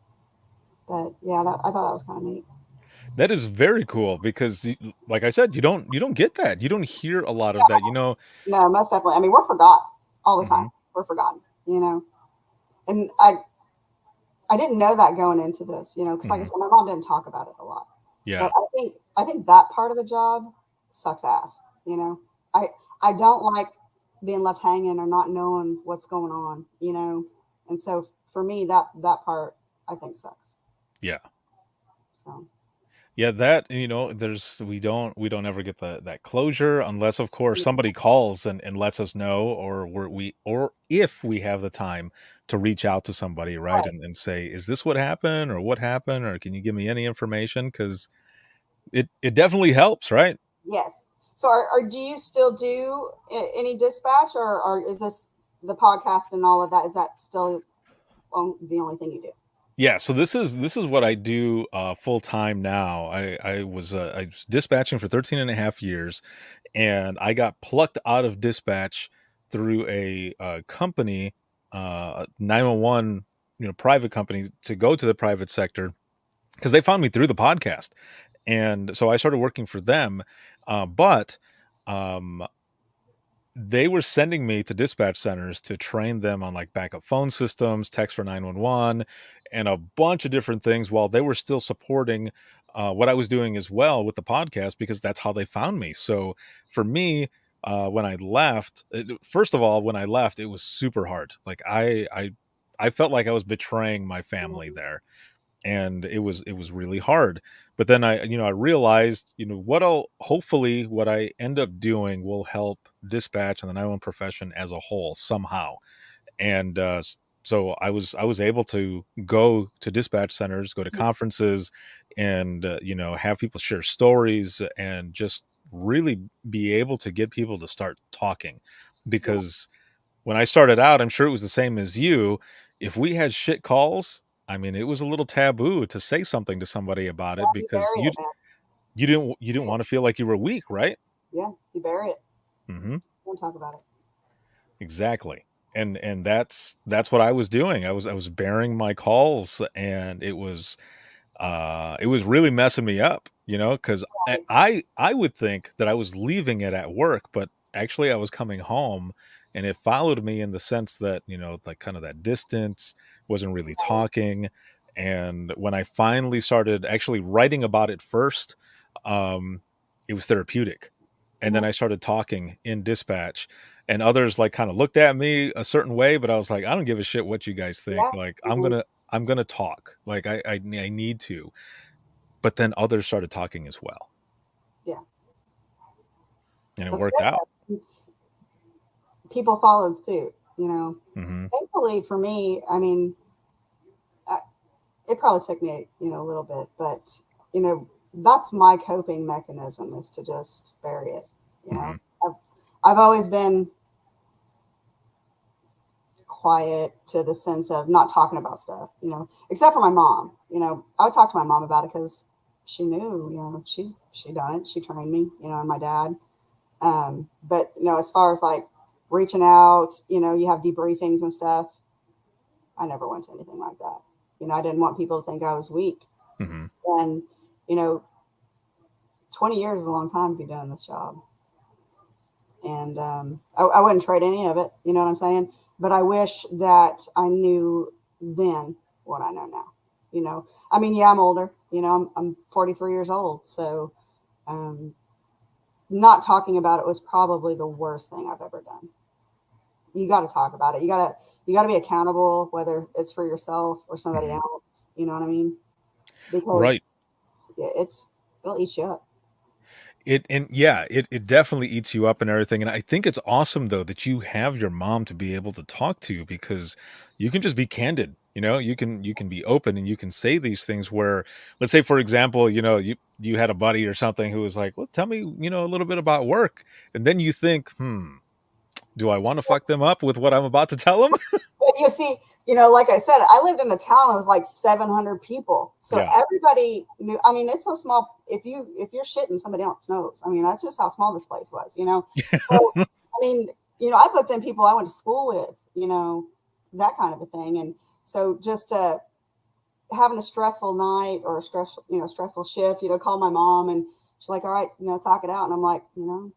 But yeah, I thought that was kind of neat. That is very cool because, like I said, you don't get that. You don't hear a lot of that, No, most definitely. I mean, we're forgotten all the time. We're forgotten, and I didn't know that going into this, because like I said, my mom didn't talk about it a lot. Yeah. But I think that part of the job sucks ass. I don't like being left hanging or not knowing what's going on, and so for me, that part I think sucks. Yeah. So. Yeah, that we don't ever get that closure unless, of course, somebody calls and lets us know, or if we have the time to reach out to somebody, right, and say, is this what happened, or what happened, or can you give me any information? Because it definitely helps, right? Yes. So, do you still do any dispatch, or is this the podcast and all of that? Is that still the only thing you do? Yeah, so this is what I do full time now. I was dispatching for 13 and a half years, and I got plucked out of dispatch through a company, 911, private company, to go to the private sector because they found me through the podcast. And so I started working for them, but they were sending me to dispatch centers to train them on like backup phone systems, text for 911, and a bunch of different things while they were still supporting what I was doing as well with the podcast, because that's how they found me. So for me, when I left, first of all, when I left, it was super hard. Like I felt like I was betraying my family there, and it was really hard. But then I realized, hopefully what I end up doing will help dispatch and the 911 profession as a whole somehow. And so I was able to go to dispatch centers, go to conferences, and have people share stories, and just really be able to get people to start talking. Because when I started out, I'm sure it was the same as you. If we had shit calls, I mean, it was a little taboo to say something to somebody about it, You because bury you it, man. you didn't want to feel like you were weak, right? Yeah, you bury it. Hmm. Don't talk about it. Exactly. And that's what I was doing. I was bearing my calls, and it was really messing me up, because I would think that I was leaving it at work, but actually I was coming home, and it followed me in the sense that, like kind of that distance, wasn't really talking. And when I finally started actually writing about it first, it was therapeutic. And then Mhm. I started talking in dispatch, and others like kind of looked at me a certain way, but I was like, I don't give a shit what you guys think. Yeah. Like, Mhm. I'm gonna talk. Like I need to. But then others started talking as well, Yeah. and it That's worked out. good. People followed suit, you know. Hmm. Thankfully for me, I mean, I, it probably took me, a little bit, but, that's my coping mechanism is to just bury it. You Hmm. know, I've, I've always been quiet to the sense of not talking about stuff, except for my mom. I would talk to my mom about it because she knew, she done it. She trained me, and my dad. But as far as like reaching out, you have debriefings and stuff. I never went to anything like that. I didn't want people to think I was weak. Hmm. And you know, 20 years is a long time to be doing this job. And I wouldn't trade any of it. You know what I'm saying? But I wish that I knew then what I know now. I mean, yeah, I'm older. I'm 43 years old, so um, not talking about it was probably the worst thing I've ever done. You got to talk about it. You got to be accountable, whether it's for yourself or somebody Hmm. else. You know what I mean? Right. Because it'll eat you up. It definitely eats you up and everything. And I think it's awesome though that you have your mom to be able to talk to, because you can just be candid. You can be open, and you can say these things where, let's say for example, you had a buddy or something who was like, well, tell me, a little bit about work. And then you think, do I want to fuck them up with what I'm about to tell them? But you see, like I said, I lived in a town that was like 700 people. So Yeah. everybody knew. I mean, it's so small. If you're shitting, somebody else knows. I mean, that's just how small this place was. So, I mean, I booked in people I went to school with, that kind of a thing. And so just having a stressful night or a stressful shift, call my mom and she's like, all right, talk it out. And I'm like,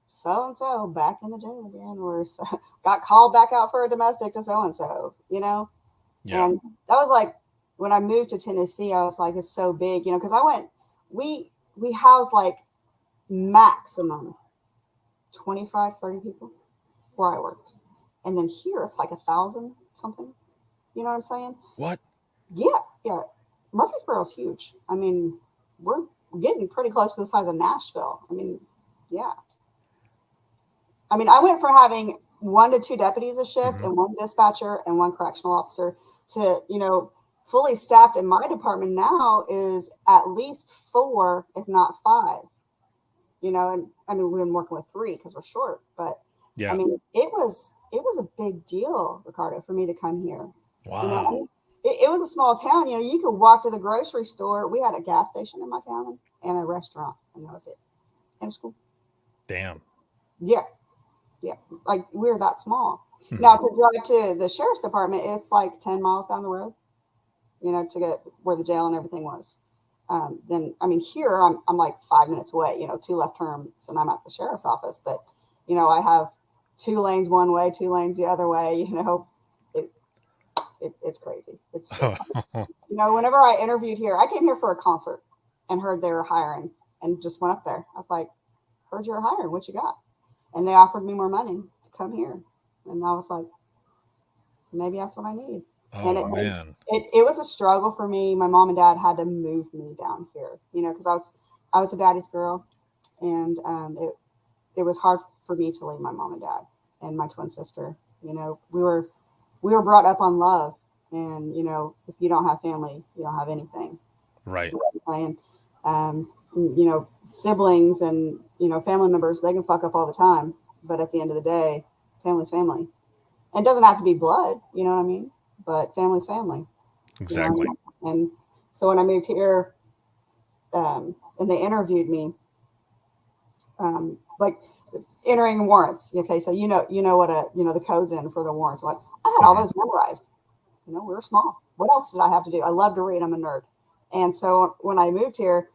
so and so back in the jail again, or so, got called back out for a domestic to so and so, Yeah. and that was like when I moved to Tennessee, I was like, it's so big, because we housed like maximum 25, 30 people where I worked. And then here it's like 1,000 something. You know what I'm saying? What? Yeah, yeah. Murfreesboro's huge. I mean, we're getting pretty close to the size of Nashville. I mean, yeah. I mean, I went from having 1 to 2 deputies a shift Hmm. and 1 dispatcher and 1 correctional officer to, fully staffed in my department now is at least 4, if not 5. And I mean, we've been working with 3 because we're short, but I Yeah. mean, it was a big deal, Ricardo, for me to come here. I Wow. mean, it was a small town. You could walk to the grocery store. We had a gas station in my town and a restaurant, and that was it. And school. Damn. Yeah, yeah. Like we're that small. Hmm. Now to drive to the sheriff's department, it's like 10 miles down the road. To get where the jail and everything was. Then I mean, here I'm like 5 minutes away. 2 left turns, and I'm at the sheriff's office. But I have 2 lanes one way, 2 lanes the other way. It, it's crazy. It's whenever I interviewed here, I came here for a concert and heard they were hiring and just went up there. I was like, heard you were hiring. What you got? and they offered me more money to come here. And I was like, maybe that's what I need. And Oh man. it was a struggle for me. My mom and dad had to move me down here, because I was a daddy's girl, and it was hard for me to leave my mom and dad and my twin sister. We were brought up on love, and if you don't have family, you don't have anything. Right. You know what I'm saying? Siblings and family members, they can fuck up all the time, but at the end of the day, family's family. And it doesn't have to be blood, you know what I mean? But family's family. Exactly. And so when I moved here, and they interviewed me, like entering warrants. Okay, so what the codes in for the warrants. Like I had all those memorized. We were small. What else did I have to do? I love to read. I'm a nerd. And so when I moved here,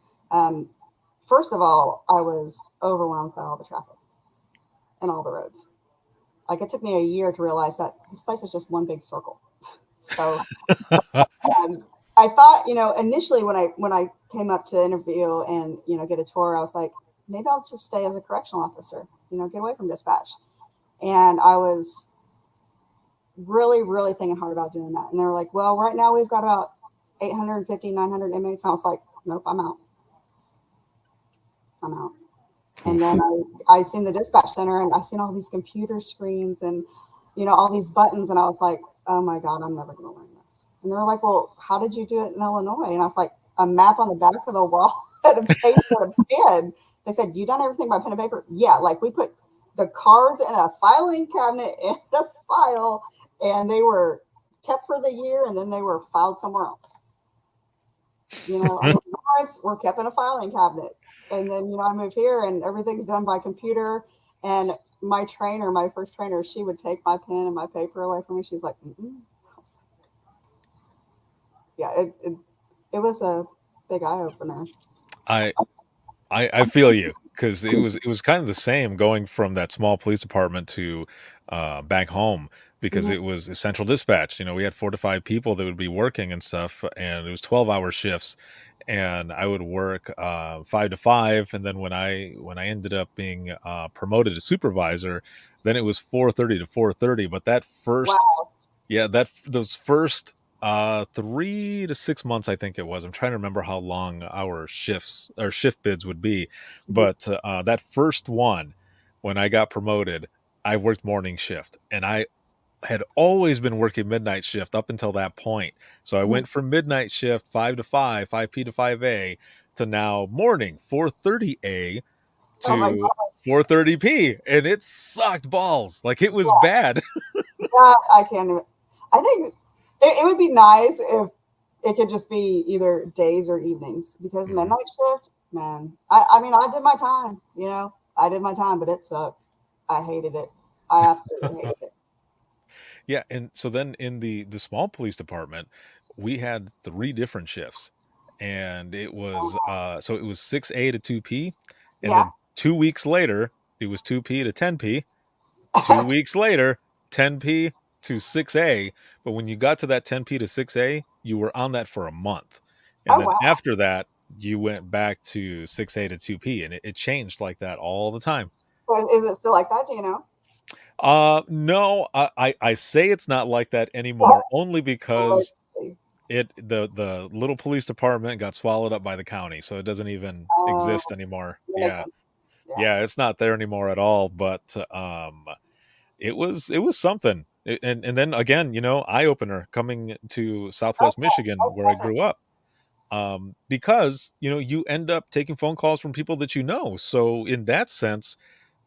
first of all, I was overwhelmed by all the traffic and all the roads. Like it took me a year to realize that this place is just one big circle. So I thought, initially when I came up to interview and get a tour, I was like, maybe I'll just stay as a correctional officer, get away from dispatch. And I was really, really thinking hard about doing that. And they were like, well, right now we've got about 850, 900 inmates. And I was like, nope, I'm out. And then I seen the dispatch center and I seen all these computer screens and, all these buttons. And I was like, oh my God, I'm never going to learn this. And they were like, well, how did you do it in Illinois? And I was like, a map on the back of the wall and a paper and a pen. They said, you done everything by pen and paper? Yeah, like we put the cards in a filing cabinet in a file, and they were kept for the year, and then they were filed somewhere else. Warrants were kept in a filing cabinet. And then, I moved here, and everything's done by computer. And my first trainer, she would take my pen and my paper away from me. She's like, yeah, it was a big eye opener. I feel you, because it was kind of the same going from that small police department to back home, because it was central dispatch. We had 4 to 5 people that would be working and stuff, and it was 12-hour shifts, and I would work 5 to 5, and then when I ended up being promoted to supervisor, then it was 4:30 to 4:30. But that first, those first 3 to 6 months, I think it was. I'm trying to remember how long our shifts or shift bids would be, but that first one, when I got promoted, I worked morning shift, and I had always been working midnight shift up until that point. So I went from midnight shift 5 to 5, 5p to 5a, to now morning 4:30a to 4:30p, and it sucked balls. Like it was bad. I can't even. I think it would be nice if it could just be either days or evenings, because midnight shift, man. I mean, I did my time, I did my time, but it sucked. I hated it. I absolutely hated it. Yeah, and so then in the small police department, we had 3 different shifts, and it was so it was 6A to 2P, and then 2 weeks later it was 2P to 10P. 2 weeks later, 10P to 6A. But when you got to that 10P to 6A, you were on that for a month, and then after that you went back to 6A to 2P, and it changed like that all the time. Well, is it still like that? Do you know? No, I say it's not like that anymore, only because the little police department got swallowed up by the county, so it doesn't even exist anymore. Yeah, it's not there anymore at all. But it was something, and then again, eye opener coming to Southwest Michigan, where I grew up. Because you end up taking phone calls from people that so in that sense.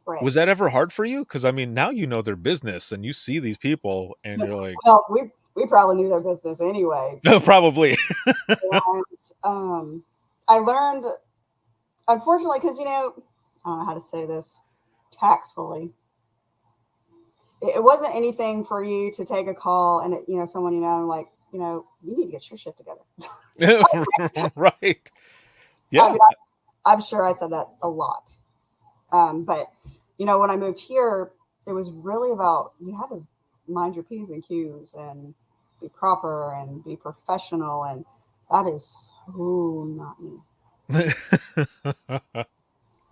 Right. Was that ever hard for you? Because I mean, now their business, and you see these people, and you're like, well, we probably knew their business anyway. Probably. And I learned, unfortunately, because I don't know how to say this tactfully. It wasn't anything for you to take a call and someone like you need to get your shit together. Right. Yeah. I mean, I'm sure I said that a lot. But when I moved here, it was really about, you had to mind your P's and Q's and be proper and be professional. And that is so not me.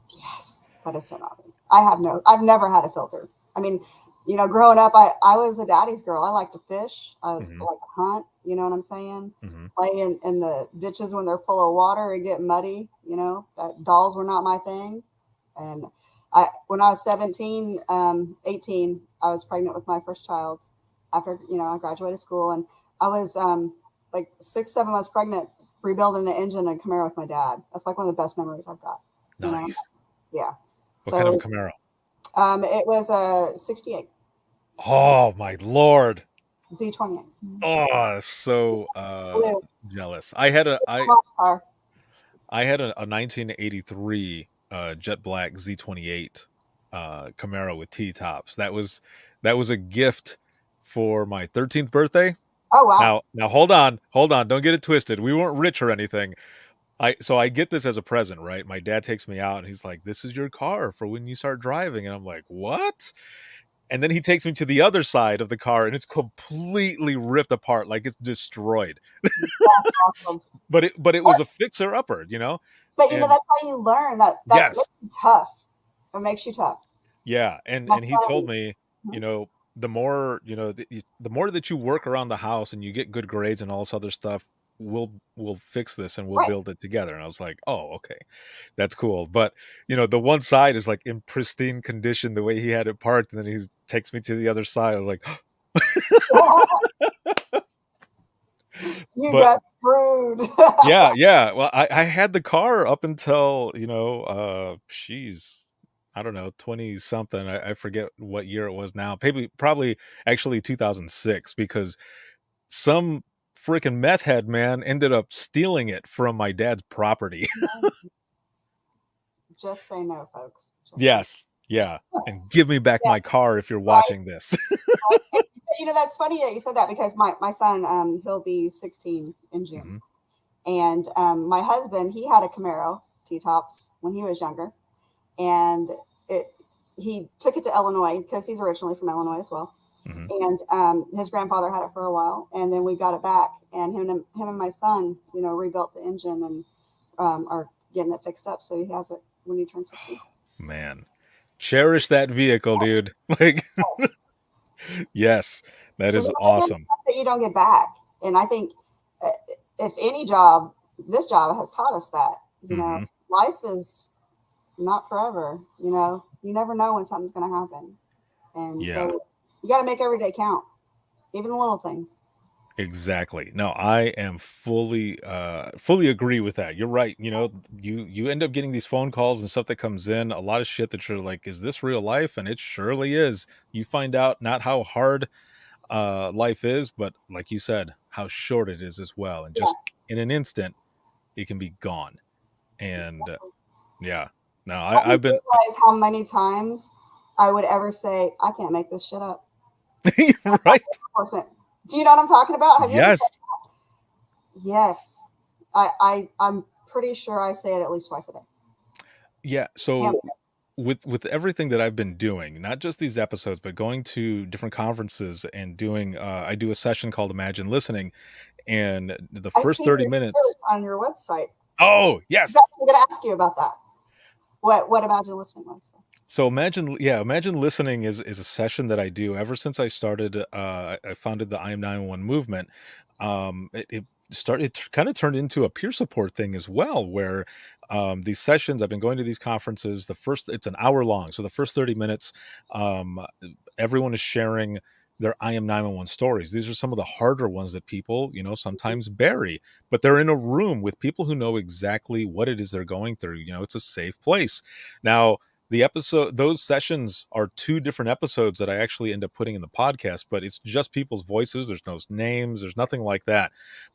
Yes, that is so not me. I've never had a filter. I mean, you know, growing up, I was a daddy's girl. I like to fish. I like to hunt. You know what I'm saying? Play in the ditches when they're full of water and get muddy. You know, dolls were not my thing. And when I was 17, 18, I was pregnant with my first child after, you know, I graduated school. And I was like 6, 7 months pregnant, rebuilding the engine in a Camaro with my dad. That's like one of the best memories I've got. Nice. You know? Yeah. What kind of a Camaro? It was a 68. Oh my Lord. Z28. Oh, so jealous. I had a 1983 jet black Z28 Camaro with T-tops. That was a gift for my 13th birthday. Oh wow. Now hold on. Don't get it twisted. We weren't rich or anything. So I get this as a present, right? My dad takes me out and he's like, "This is your car for when you start driving." And I'm like, "What?" And then he takes me to the other side of the car and it's completely ripped apart, like it's destroyed. Awesome. But it was a fixer upper, you know? But you know, that's how you learn. That Yes. makes you tough. It makes you tough. Yeah. And he told me, you know, the more, you know, the more that you work around the house and you get good grades and all this other stuff, we'll fix this and we'll build it together. And I was like, oh, okay, that's cool. But you know, the one side is like in pristine condition, the way he had it parked, and then he takes me to the other side. I was like, you got screwed. yeah. Well, I had the car up until, you know, I don't know, 20 something. I forget what year it was now. Probably actually 2006, because some freaking meth head man ended up stealing it from my dad's property. Just say no, folks. Yes. Yeah. And give me back my car if you're watching this. You know, that's funny that you said that, because my son, he'll be 16 in June. And my husband, he had a Camaro T-tops when he was younger. And he took it to Illinois because he's originally from Illinois as well. And his grandfather had it for a while, and then we got it back. And him and my son, you know, rebuilt the engine and are getting it fixed up, so he has it when he turns 16. Man, cherish that vehicle, dude. Like, yes, that is awesome. That you don't get back, and I think if any job, this job has taught us that. You know, life is not forever. You know, you never know when something's going to happen, and so you got to make every day count, even the little things. Exactly. No, I am fully agree with that. You're right. You know, you end up getting these phone calls and stuff that comes in, a lot of shit that you're like, is this real life? And it surely is. You find out not how hard life is, but like you said, how short it is as well. And just in an instant, it can be gone. And no, I've been realize how many times I would ever say, I can't make this shit up. Right. Do you know what I'm talking about? Have you yes. Yes. I'm pretty sure I say it at least twice a day. Yeah. So with everything that I've been doing, not just these episodes, but going to different conferences and doing, I do a session called Imagine Listening, and the first 30 minutes on your website. Oh, yes. I'm going to ask you about that. What Imagine Listening was. So Imagine Listening is a session that I do ever since I started. I founded the I Am 911 movement. It kind of turned into a peer support thing as well, where these sessions, I've been going to these conferences. It's an hour long. So the first 30 minutes, everyone is sharing their I Am 911 stories. These are some of the harder ones that people, you know, sometimes bury, but they're in a room with people who know exactly what it is they're going through. You know, it's a safe place. Now, those sessions are 2 different episodes that I actually end up putting in the podcast, but it's just people's voices. There's no names. There's nothing like that,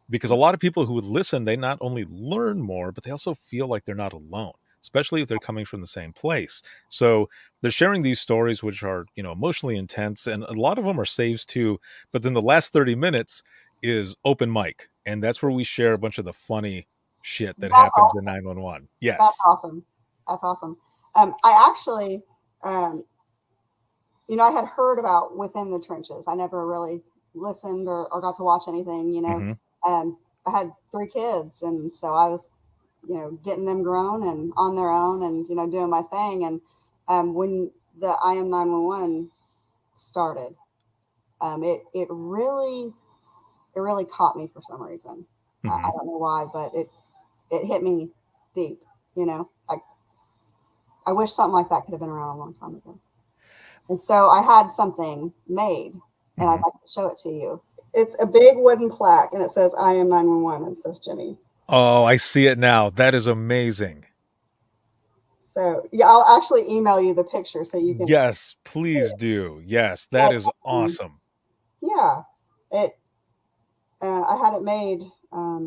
because a lot of people who would listen, they not only learn more, but they also feel like they're not alone, especially if they're coming from the same place. So they're sharing these stories, which are, you know, emotionally intense, and a lot of them are saves too. But then the last 30 minutes is open mic. And that's where we share a bunch of the funny shit that happens in 911. Yes. That's awesome. That's awesome. I actually, you know, I had heard about Within the Trenches. I never really listened or got to watch anything, you know. I had 3 kids, and so I was, you know, getting them grown and on their own and, you know, doing my thing. And when the I am 911 started, it really caught me for some reason. I don't know why, but it hit me deep. You know, I wish something like that could have been around a long time ago. And so I had something made, and I'd like to show it to you. It's a big wooden plaque, and it says I am 911, and it says Jimmy. Oh, I see it now. That is amazing. So yeah, I'll actually email you the picture so you can. Yes, please do. Yes, that is awesome. Yeah, I had it made. I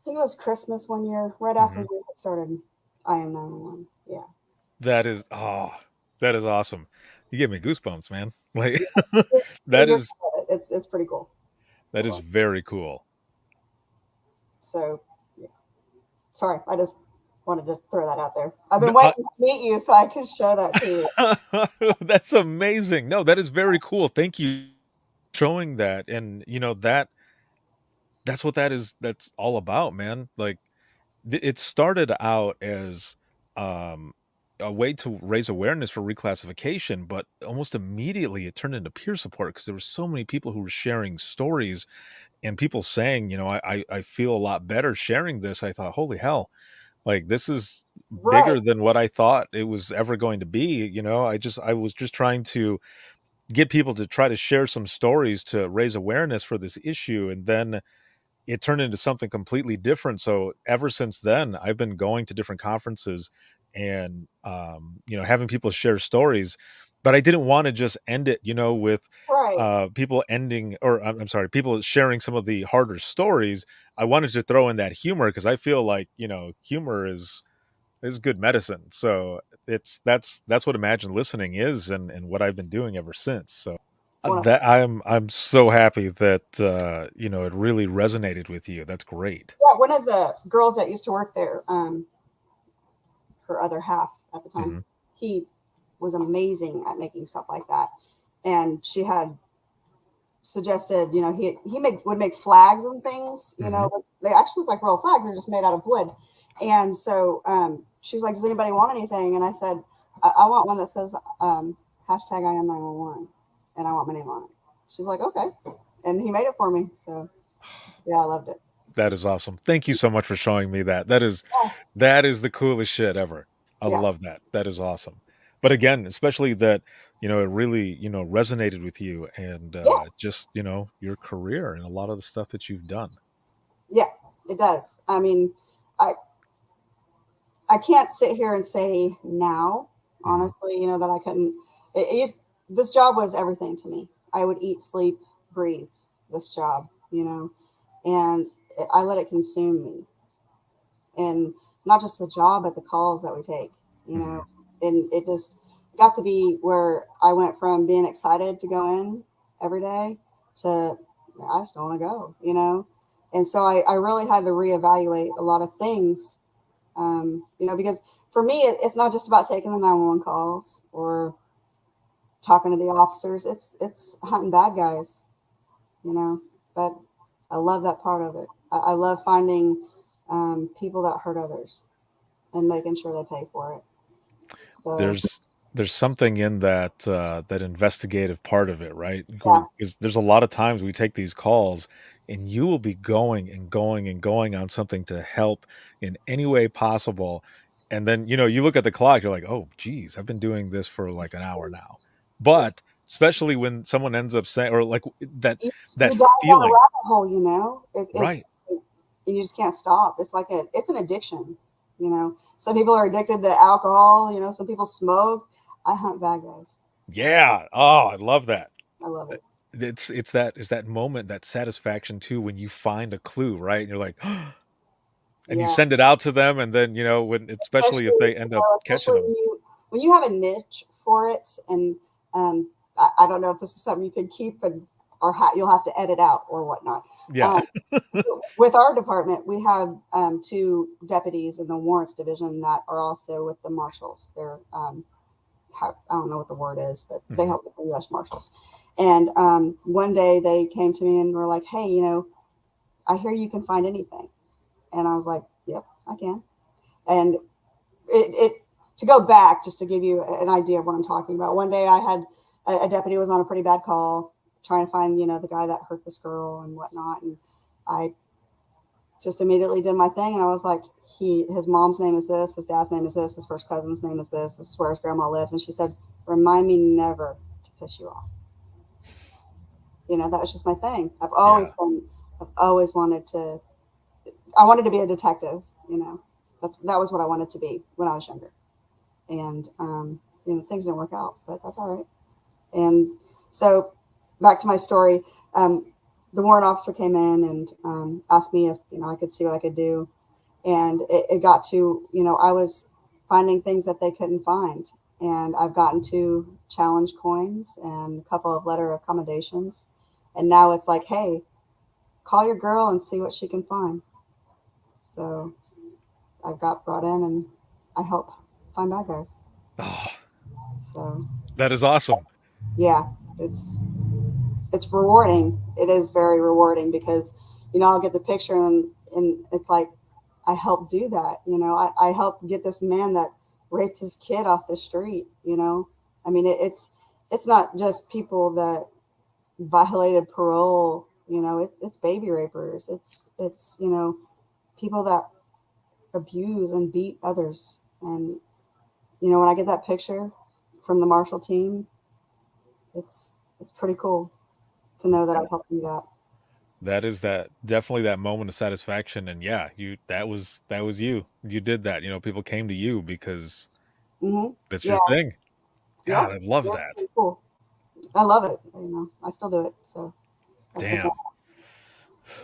think it was Christmas one year, right after we had started I am 911. Yeah. That is awesome. You give me goosebumps, man. Like It's pretty cool. that is very cool. So yeah. Sorry, I just wanted to throw that out there. I've been waiting to meet you so I can show that to you. That's amazing. No, that is very cool. Thank you for showing that. And that's what that's all about, man. Like it started out as a way to raise awareness for reclassification, but almost immediately it turned into peer support because there were so many people who were sharing stories and people saying, I feel a lot better sharing this. I thought, holy hell, like this is bigger than what I thought it was ever going to be. I was just trying to get people to try to share some stories to raise awareness for this issue. And then it turned into something completely different. So ever since then, I've been going to different conferences and, having people share stories, but I didn't want to just end it, with people ending, or I'm sorry, people sharing some of the harder stories. I wanted to throw in that humor because I feel like, humor is good medicine. So that's what Imagine Listening is and what I've been doing ever since. So that I'm so happy that it really resonated with you. That's great. Yeah, one of the girls that used to work there, her other half at the time, he was amazing at making stuff like that, and she had suggested, he would make flags and things. They actually look like real flags. They're just made out of wood, and so she was like, "Does anybody want anything?" And I said, "I want one that says hashtag I am 911." And I want my name on it. She's like, okay. And he made it for me. So yeah, I loved it. That is awesome. Thank you so much for showing me that. That is the coolest shit ever. I love that. That is awesome. But again, especially that, it really, resonated with you and just, your career and a lot of the stuff that you've done. Yeah, it does. I mean, I can't sit here and say now, honestly, that I couldn't. This job was everything to me. I would eat, sleep, breathe this job, and I let it consume me. And not just the job, but the calls that we take, and it just got to be where I went from being excited to go in every day to I just don't want to go, And so I really had to reevaluate a lot of things, because for me, it's not just about taking the 911 calls or talking to the officers. It's hunting bad guys, but I love that part of it. I love finding people that hurt others and making sure they pay for it. So, there's something in that that investigative part of it, right? Because there's a lot of times we take these calls and you will be going and going and going on something to help in any way possible. And then, you look at the clock, you're like, oh, geez, I've been doing this for like an hour now. But especially when someone ends up saying, or like that feeling, rabbit hole, right? And you just can't stop. It's like it's an addiction. Some people are addicted to alcohol. Some people smoke. I hunt bad guys. Yeah. Oh, I love that. I love it. It's that moment, that satisfaction too, when you find a clue, right? And you're like, and you send it out to them, and then especially if they end up catching them. When you have a niche for it, and I don't know if this is something you can keep or you'll have to edit out or whatnot. Yeah. With our department, we have 2 deputies in the warrants division that are also with the marshals. They're I don't know what the word is, but they help with the U.S. Marshals. And one day they came to me and were like, "Hey, I hear you can find anything." And I was like, "Yep, I can." And to go back, just to give you an idea of what I'm talking about. One day I had a deputy was on a pretty bad call trying to find, the guy that hurt this girl and whatnot. And I just immediately did my thing. And I was like, his mom's name is this, his dad's name is this, his first cousin's name is this is where his grandma lives. And she said, remind me never to piss you off. That was just my thing. I've always wanted to be a detective, that was what I wanted to be when I was younger. And, things didn't work out, but that's all right. And so back to my story, the warrant officer came in and asked me if, I could see what I could do. And it got to, I was finding things that they couldn't find. And I've gotten to challenge coins and a couple of letter accommodations. And now it's like, hey, call your girl and see what she can find. So I got brought in and I help find bad guys. Oh, so that is awesome. Yeah, it's rewarding. It is very rewarding because, I'll get the picture and it's like, I helped do that. I helped get this man that raped his kid off the street. I mean, it's not just people that violated parole, it's baby rapers. It's people that abuse and beat others. And, when I get that picture from the Marshall team, it's pretty cool to know that I helped do that. That is definitely that moment of satisfaction. And yeah, that was you. You did that. People came to you because that's your thing. God, I love that. Pretty cool. I love it. I still do it. So damn.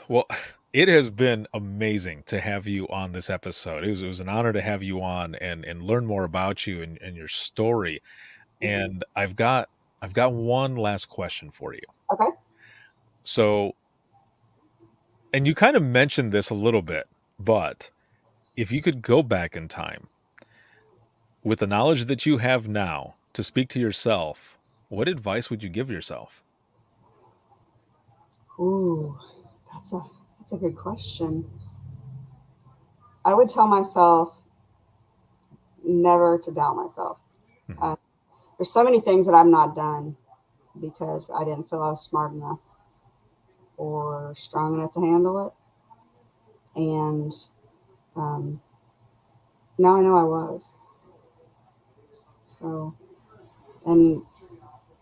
Well, it has been amazing to have you on this episode. It was an honor to have you on and learn more about you and your story. And I've got one last question for you. Okay. So, and you kind of mentioned this a little bit, but if you could go back in time with the knowledge that you have now to speak to yourself, what advice would you give yourself? Ooh, that's a good question. I would tell myself never to doubt myself. Mm-hmm. There's so many things that I've not done because I didn't feel I was smart enough or strong enough to handle it. And now I know I was. So, and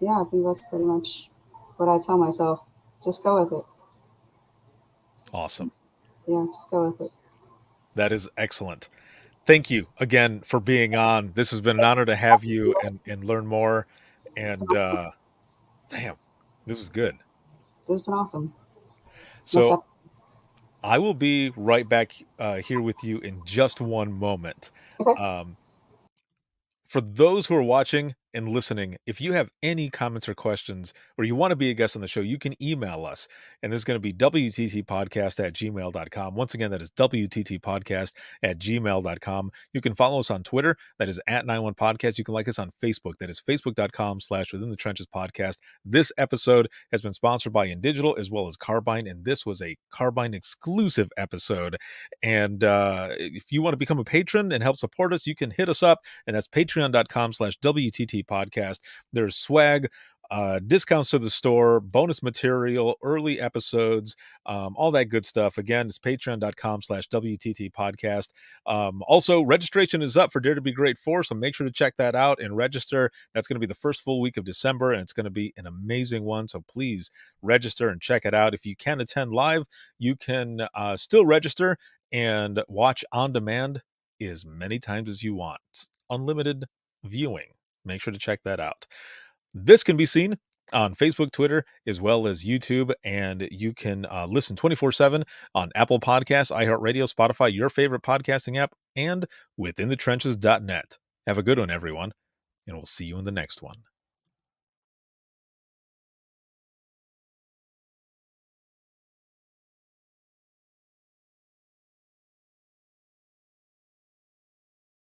yeah, I think that's pretty much what I tell myself. Just go with it. Awesome. Yeah, just go with it. That is excellent. Thank you again for being on. This has been an honor to have you and learn more. And damn, this was good. It's been awesome. So I will be right back here with you in just one moment. Okay. For those who are watching and listening, if you have any comments or questions, or you want to be a guest on the show, you can email us. And this is going to be wttpodcast@gmail.com. Once again, that is wttpodcast@gmail.com. You can follow us on Twitter. That is @91podcast. You can like us on Facebook. That is facebook.com/Within the Trenches Podcast. This episode has been sponsored by InDigital as well as Carbyne. And this was a Carbyne exclusive episode. And if you want to become a patron and help support us, you can hit us up. And that's patreon.com/WTT Podcast. There's swag, discounts to the store, bonus material, early episodes, all that good stuff. Again, it's patreon.com/WTT Podcast. Also, registration is up for Dare to Be Great 4, so make sure to check that out and register. That's going to be the first full week of December, and it's going to be an amazing one, so please register and check it out. If you can attend live, you can still register and watch on demand as many times as you want. Unlimited viewing. Make sure to check that out. This can be seen on Facebook, Twitter, as well as YouTube, and you can listen 24/7 on Apple Podcasts, iHeartRadio, Spotify, your favorite podcasting app, and withinthetrenches.net. Have a good one, everyone, and we'll see you in the next one.